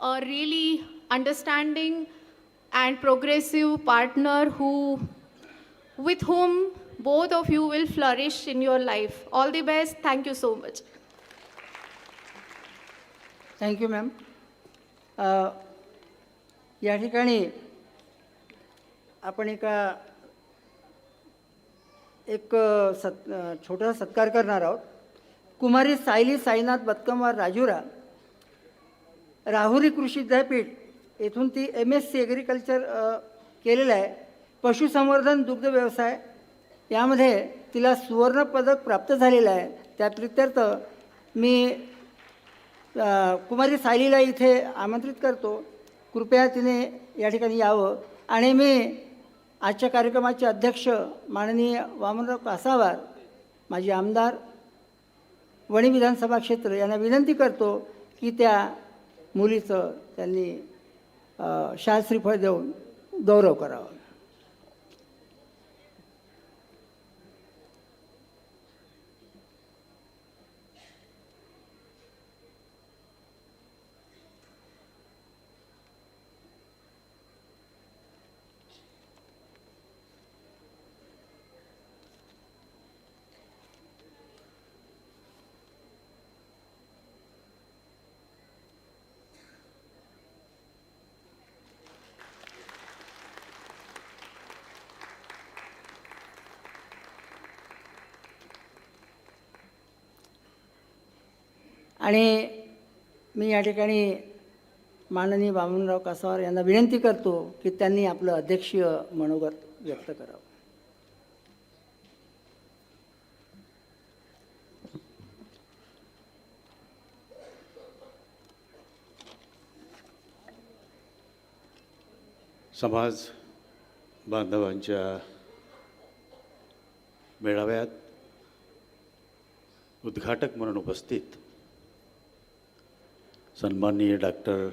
a really understanding and progressive partner with whom both of you will flourish in your life. All the best. Thank you so much. Thank you ma'am या ठिकाणी आपण एक छोटासा सत्कार करणार आहोत कुमारी सायली साईनाथ बतकमवार राजुरा राहुरी कृषी विद्यापीठ येथून ती MSc ॲग्रिकल्चर केलेलं आहे पशुसंवर्धन दुग्ध व्यवसाय यामध्ये तिला सुवर्णपदक प्राप्त झालेलं आहे त्या प्रित्यर्थ मी कुमारी सायलीला इथे आमंत्रित करतो कृपया तिने या ठिकाणी यावं आणि मी आजच्या कार्यक्रमाचे अध्यक्ष माननीय वामनराव कासावार माजी आमदार वणी विधानसभा क्षेत्र यांना विनंती करतो की त्या मुलीचं त्यांनी शाल श्रीफळ देऊन गौरव करावा आणि मी या ठिकाणी माननीय वामनराव कासावार यांना विनंती करतो की त्यांनी आपलं अध्यक्षीय मनोगत व्यक्त करावं. समाज बांधवांच्या मेळाव्यात उद्घाटक म्हणून उपस्थित सन्माननीय डॉक्टर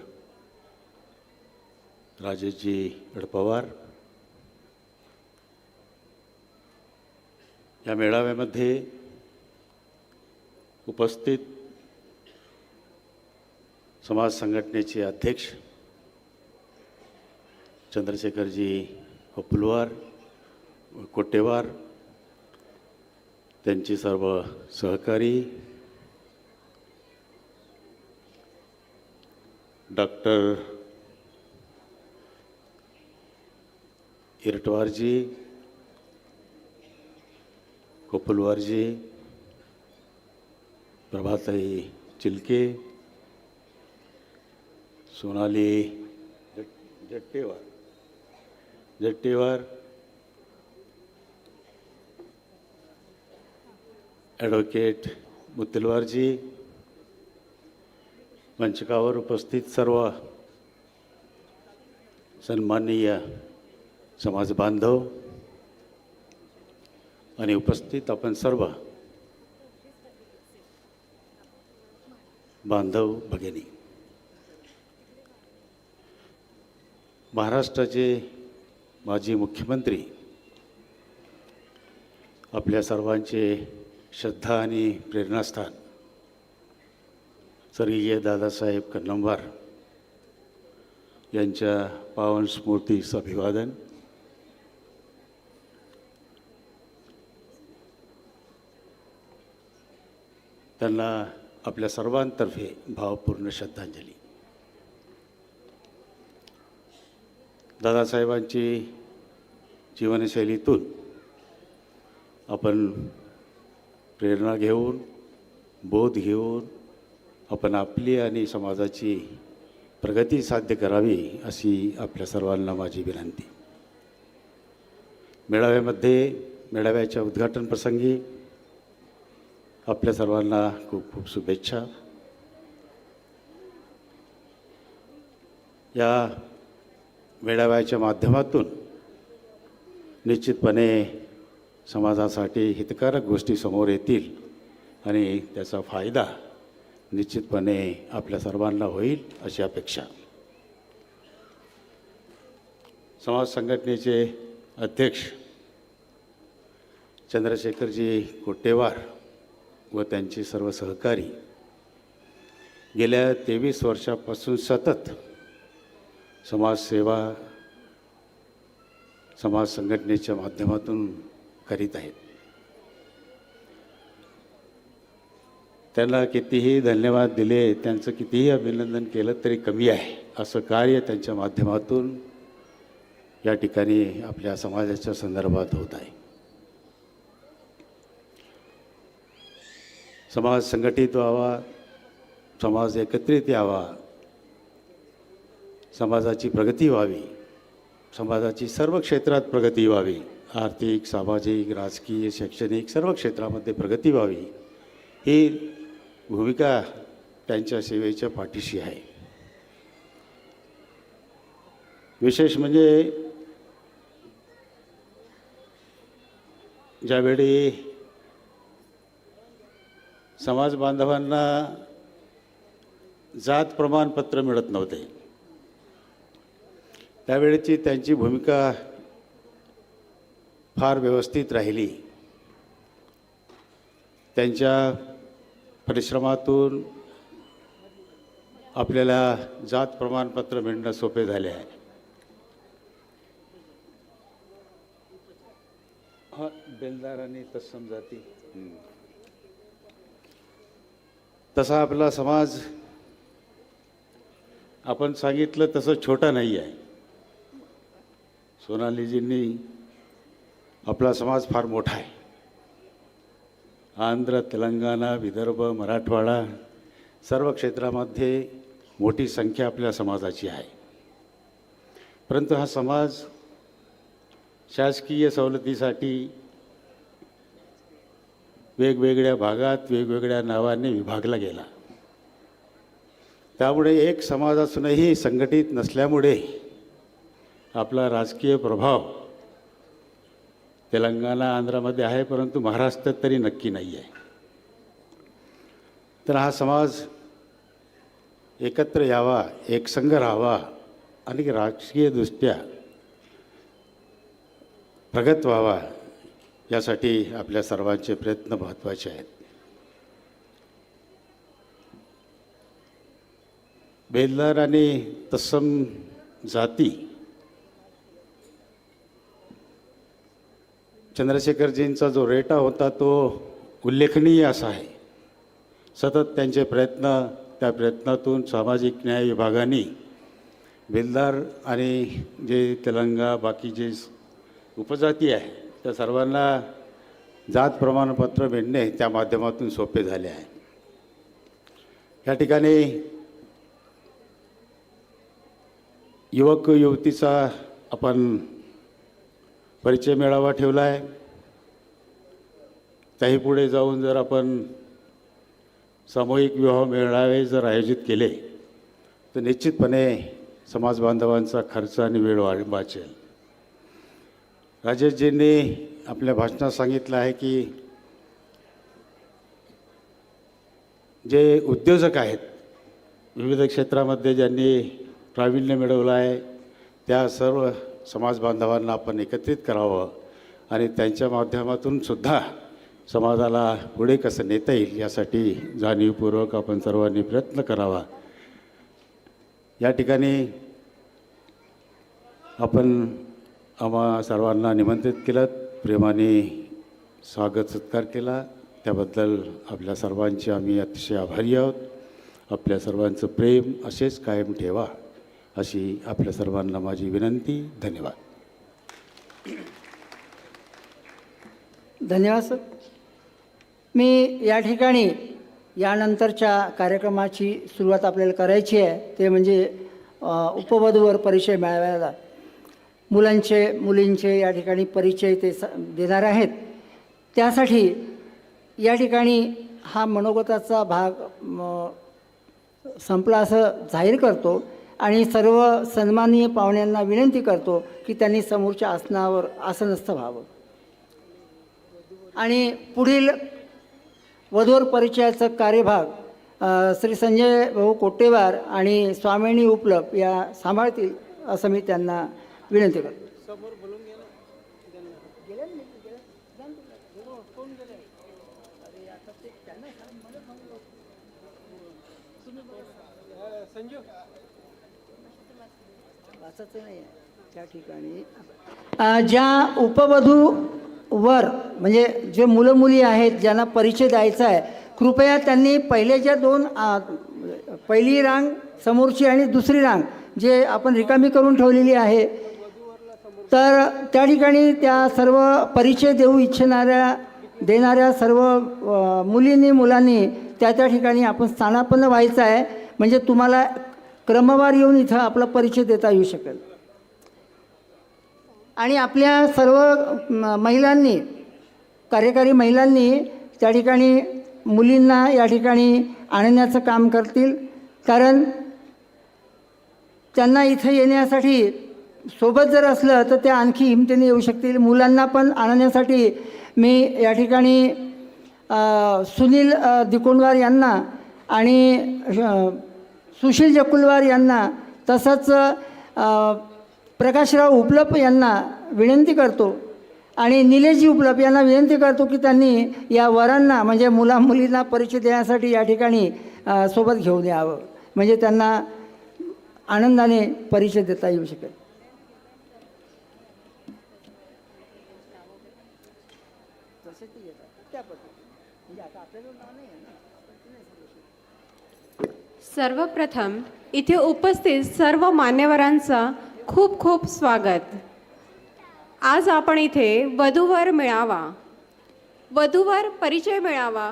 राजेशजी पवार, या मेळाव्यामध्ये उपस्थित समाज संघटनेचे अध्यक्ष चंद्रशेखरजी अपुलवार कोटेवार, त्यांची सर्व सहकारी, डॉक्टर इरटवारजी, कोपुलवारजी, प्रभाताई चिलके, सोनाली जट्टेवार, ॲडव्होकेट मुत्तलवारजी, मंचकावर उपस्थित सर्व सन्माननीय समाज बांधव आणि उपस्थित आपण सर्व बांधव भगिनी, महाराष्ट्राचे माजी मुख्यमंत्री, आपल्या सर्वांचे श्रद्धा आणि प्रेरणास्थान स्वर्गीय दादासाहेब कन्नमवार यांच्या पावन स्मृतीस अभिवादन. त्यांना आपल्या सर्वांतर्फे भावपूर्ण श्रद्धांजली. दादासाहेबांची जीवनशैलीतून आपण प्रेरणा घेऊन, बोध घेऊन आपण आपली आणि समाजाची प्रगती साध्य करावी अशी आपल्या सर्वांना माझी विनंती. मेळाव्याच्या उद्घाटन प्रसंगी आपल्या सर्वांना खूप खूप शुभेच्छा. या मेळाव्याच्या माध्यमातून निश्चितपणे समाजासाठी हितकारक गोष्टी समोर येतील आणि त्याचा फायदा निश्चितपणे आपल्या सर्वांना होईल अशी अपेक्षा. समाज संघटनेचे अध्यक्ष चंद्रशेखरजी कोटेवार व त्यांची सर्व सहकारी गेल्या 23 वर्षापासून सतत समाजसेवा समाज संघटनेच्या माध्यमातून करीत आहेत. त्यांना कितीही धन्यवाद दिले, त्यांचं कितीही अभिनंदन केलं तरी कमी आहे. असं कार्य त्यांच्या माध्यमातून या ठिकाणी आपल्या समाजाच्या संदर्भात होत आहे. समाज संघटित व्हावा, समाज एकत्रित यावा, समाजाची प्रगती व्हावी, समाजाची सर्व क्षेत्रात प्रगती व्हावी, आर्थिक, सामाजिक, राजकीय, शैक्षणिक सर्व क्षेत्रामध्ये प्रगती व्हावी, ही भूमिका त्यांच्या सेवेच्या पाठीशी आहे. विशेष म्हणजे ज्यावेळी समाज बांधवांना जात प्रमाणपत्र मिळत नव्हते, त्यावेळेची त्यांची भूमिका फार व्यवस्थित राहिली. त्यांच्या परिश्रमातून आपल्याला जात प्रमाणपत्र मिळणं सोपे झाले आहे. बेलदार आणि तत्सम जाती, तसा आपला समाज आपण सांगितलं तसं छोटा नाही आहे. सोनालीजींनी आपला समाज फार मोठा आहे. आंध्र, तेलंगणा, विदर्भ, मराठवाडा सर्व क्षेत्रामध्ये मोठी संख्या आपल्या समाजाची आहे. परंतु हा समाज शासकीय सवलतीसाठी वेगवेगळ्या भागात वेगवेगळ्या नावाने विभागला गेला. त्यामुळे एक समाज असूनही संघटित नसल्यामुळे आपला राजकीय प्रभाव तेलंगणा आंध्रामध्ये आहे, परंतु महाराष्ट्रात तरी नक्की नाही आहे. तर हा समाज एकत्र यावा, एकसंघ राहावा आणि राजकीयदृष्ट्या प्रगत व्हावा यासाठी आपल्या सर्वांचे प्रयत्न महत्त्वाचे आहेत. बेलदार आणि तत्सम जाती चंद्रशेखरजींचा जो रेटा होता तो उल्लेखनीय असा आहे. सतत त्यांचे प्रयत्न, त्या प्रयत्नातून सामाजिक न्याय विभागाने बेलदार आणि जे तेलंगा बाकी जे उपजाती आहे त्या सर्वांना जात प्रमाणपत्र मिळणे त्या माध्यमातून सोपे झाले आहे. या ठिकाणी युवक युवतीचा आपण परिचय मेळावा ठेवला आहे. त्याही पुढे जाऊन जर आपण सामूहिक विवाह मेळावे जर आयोजित केले तर निश्चितपणे समाज बांधवांचा खर्च आणि वेळ वाचेल. राजेशजींनी आपल्या भाषणात सांगितलं आहे की जे उद्योजक आहेत विविध क्षेत्रामध्ये ज्यांनी प्रावीण्य मिळवलं आहे त्या सर्व समाज बांधवांना आपण एकत्रित करावं आणि त्यांच्या माध्यमातून सुद्धा समाजाला पुढे कसं नेता येईल यासाठी जाणीवपूर्वक आपण सर्वांनी प्रयत्न करावा. या ठिकाणी आपण आम्हा सर्वांना निमंत्रित केलं, प्रेमाने स्वागत सत्कार केला, त्याबद्दल आपल्या सर्वांचे आम्ही अतिशय आभारी आहोत. आपल्या सर्वांचं प्रेम असेच कायम ठेवा अशी आपल्या सर्वांना माझी विनंती. धन्यवाद. धन्यवाद सर. मी या ठिकाणी यानंतरच्या कार्यक्रमाची सुरुवात आपल्याला करायची आहे ते म्हणजे उपवधूवर परिचय मिळाव्याला मुलींचे या ठिकाणी परिचय ते देणार आहेत. त्यासाठी या ठिकाणी हा मनोगताचा भाग संपला असं जाहीर करतो आणि सर्व सन्माननीय पाहुण्यांना विनंती करतो की त्यांनी समोरच्या आसनावर आसनस्थ व्हावं आणि पुढील वधूवर परिचयाचा कार्यभाग श्री संजय भाऊ कोट्टेवार आणि स्वामिनी उपलप या सांभाळतील असं मी त्यांना विनंती करतो. त्या ठिकाणी ज्या उपवधूवर म्हणजे जे मुलं मुली आहेत ज्यांना परिचय द्यायचा आहे कृपया त्यांनी पहिले ज्या दोन पहिली रांग समोरची आणि दुसरी रांग जे आपण रिकामी करून ठेवलेली आहे तर त्या ठिकाणी त्या सर्व परिचय देऊ देणाऱ्या सर्व मुलांनी त्या ठिकाणी आपण स्थानापन्न व्हायचं आहे म्हणजे तुम्हाला क्रमवार येऊन इथं आपला परिचय देता येऊ शकेल. आणि आपल्या सर्व महिलांनी कार्यकारी महिलांनी त्या ठिकाणी मुलींना या ठिकाणी आणण्याचं काम करतील कारण त्यांना इथं येण्यासाठी सोबत जर असलं तर त्या आणखी हिमतीने येऊ शकतील. मुलांना पण आणण्यासाठी मी या ठिकाणी सुनील दिकोंडवार यांना आणि सुशील जकुलवार यांना तसंच प्रकाशराव उपलप यांना विनंती करतो आणि निलेशजी उपलप यांना विनंती करतो की त्यांनी या वरांना म्हणजे मुलींना परिचय देण्यासाठी या ठिकाणी सोबत घेऊन यावं म्हणजे त्यांना आनंदाने परिचय देता येऊ शकेल. सर्वप्रथम इथे उपस्थित सर्व मान्यवरांचा खूप खूप स्वागत. आज आपण इथे वधूवर परिचय मेळावा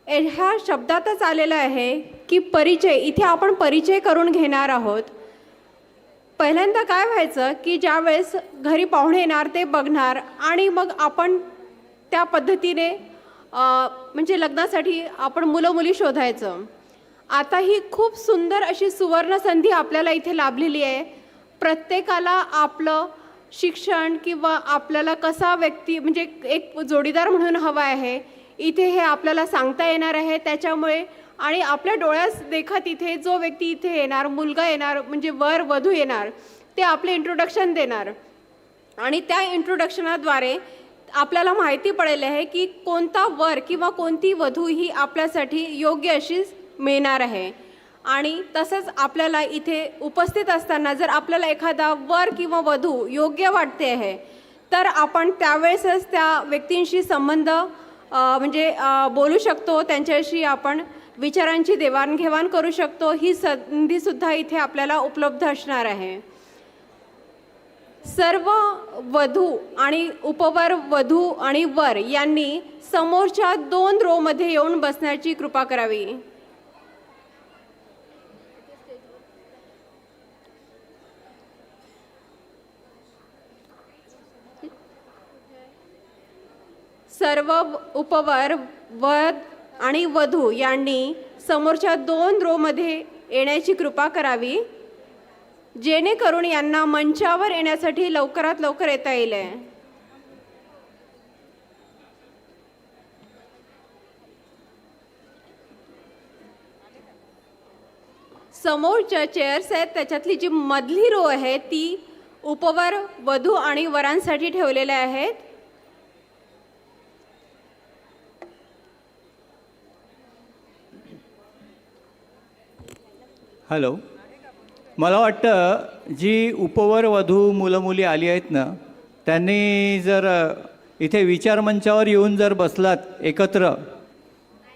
ह्या शब्दातच आलेलं आहे की परिचय. इथे आपण परिचय करून घेणार आहोत. पहिल्यांदा काय व्हायचं की ज्यावेळेस घरी पाहुणे येणार ते बघणार आणि मग आपण त्या पद्धतीने म्हणजे लग्नासाठी आपण मुलं मुली शोधायचं. आता ही खूप सुंदर अशी सुवर्ण संधी आपल्याला इथे लाभलेली आहे. प्रत्येकाला आपलं शिक्षण किंवा आपल्याला कसा व्यक्ती म्हणजे एक जोडीदार म्हणून हवा आहे इथे हे आपल्याला सांगता येणार आहे. त्याच्यामुळे आणि आपल्या डोळ्यास देखत इथे जो व्यक्ती इथे येणार, मुलगा येणार म्हणजे वर वधू येणार, ते आपले इंट्रोडक्शन देणार आणि त्या इंट्रोडक्शनाद्वारे आपल्याला माहिती पडेल आहे की कोणता वर किंवा कोणती वधू ही आपल्यासाठी योग्य अशी मिळणार आहे. आणि तसंच आपल्याला इथे उपस्थित असताना जर आपल्याला एखादा वर किंवा वधू योग्य वाटते आहे तर आपण त्यावेळेसच त्या व्यक्तींशी संबंध म्हणजे बोलू शकतो, त्यांच्याशी आपण विचारांची देवाणघेवाण करू शकतो. ही संधीसुद्धा इथे आपल्याला उपलब्ध असणार आहे. सर्व वधू आणि उपवर वधू आणि वर यांनी समोरच्या 2 रोमध्ये येऊन बसण्याची कृपा करावी. सर्व उपवर वध आणि वधू यांनी समोरच्या 2 रोमध्ये येण्याची कृपा करावी जेणेकरून यांना मंचावर येण्यासाठी लवकरात लवकर येता येईल. समोरच्या चेअर्स आहेत त्याच्यातली जी मधली रो आहे ती उपवर वधू आणि वरांसाठी ठेवलेल्या आहेत. हॅलो, मला वाटतं जी उपवर वधू मुलं मुली आली आहेत ना त्यांनी जर इथे विचारमंचावर येऊन जर बसलात एकत्र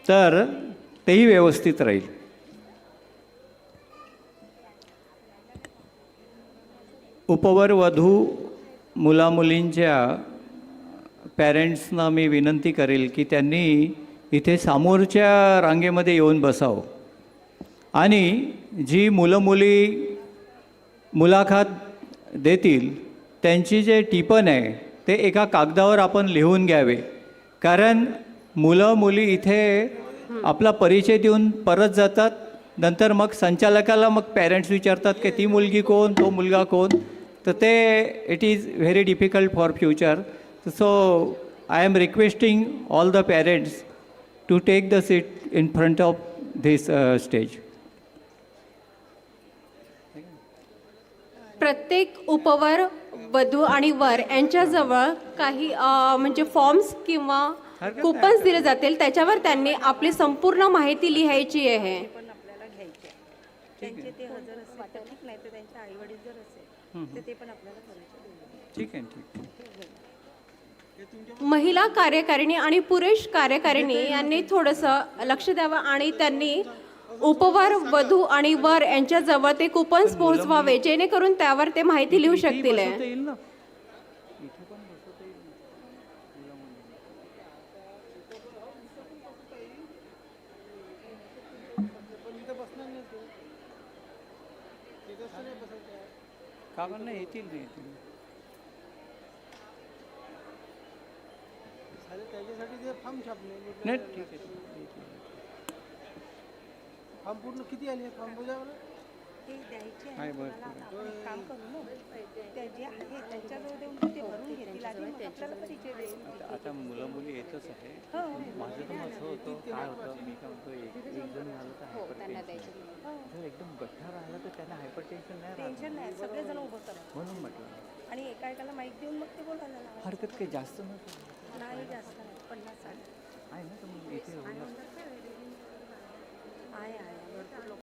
तर तेही व्यवस्थित राहील. उपवर वधू मुलामुलींच्या पॅरेंट्सना मी विनंती करेल की त्यांनी इथे समोरच्या रांगेमध्ये येऊन बसावं आणि जी मुलं मुली मुलाखत देतील त्यांची जे टिपण आहे ते एका कागदावर आपण लिहून घ्यावे. कारण मुलं मुली इथे आपला परिचय देऊन परत जातात. नंतर मग संचालकाला मग पॅरेंट्स विचारतात की ती मुलगी कोण, तो मुलगा कोण. तर ते it is very difficult for future. So I am requesting all the parents to take the seat in front of this stage. प्रत्येक उपवर वधू आणि वर यांच्याजवळ काही म्हणजे फॉर्म्स किंवा कुपन्स दिले जातील. त्याच्यावर त्यांनी आपली संपूर्ण माहिती लिहायची आहे. ठीक आहे, ठीक. महिला कार्यकारिणी आणि पुरुष कार्यकारिणी यांनी थोडंसं लक्ष द्यावं आणि त्यांनी उपवर वधू आणि वर यांच्याजवळ ते कुपन्स पोहोचवावे जेणेकरून त्यावर ते माहिती लिहू शकतील. का नाही येतील नाही नाही ठीक आहे. फॉर्म पूर्ण किती आले फॉर्म बजावलं ते द्यायचे आहे बरं. काम करू ना ते जे आहे त्यांच्याजवळ देऊन ते भरून घेतील आधी मग आपल्याला परिचय देईल. आता मुलं मुली येतच आहे. माझं पण असं होतं काय होतं मी काय म्हणतो एक जण झालं तर हायपरटेन्शन जर एकदम गठ्ठा राहिला तर त्यांना हायपरटेन्शन नाही टेन्शन नाही सगळेजण उभं करा म्हणून म्हटलं आणि एका एकाला माईक देऊन मग ते बोलायला लावा. हरकत काही जास्त नव्हतं नाही जास्त नाही 50-60 आहे ना तर मग इथे आहे आहे भरपूर लोक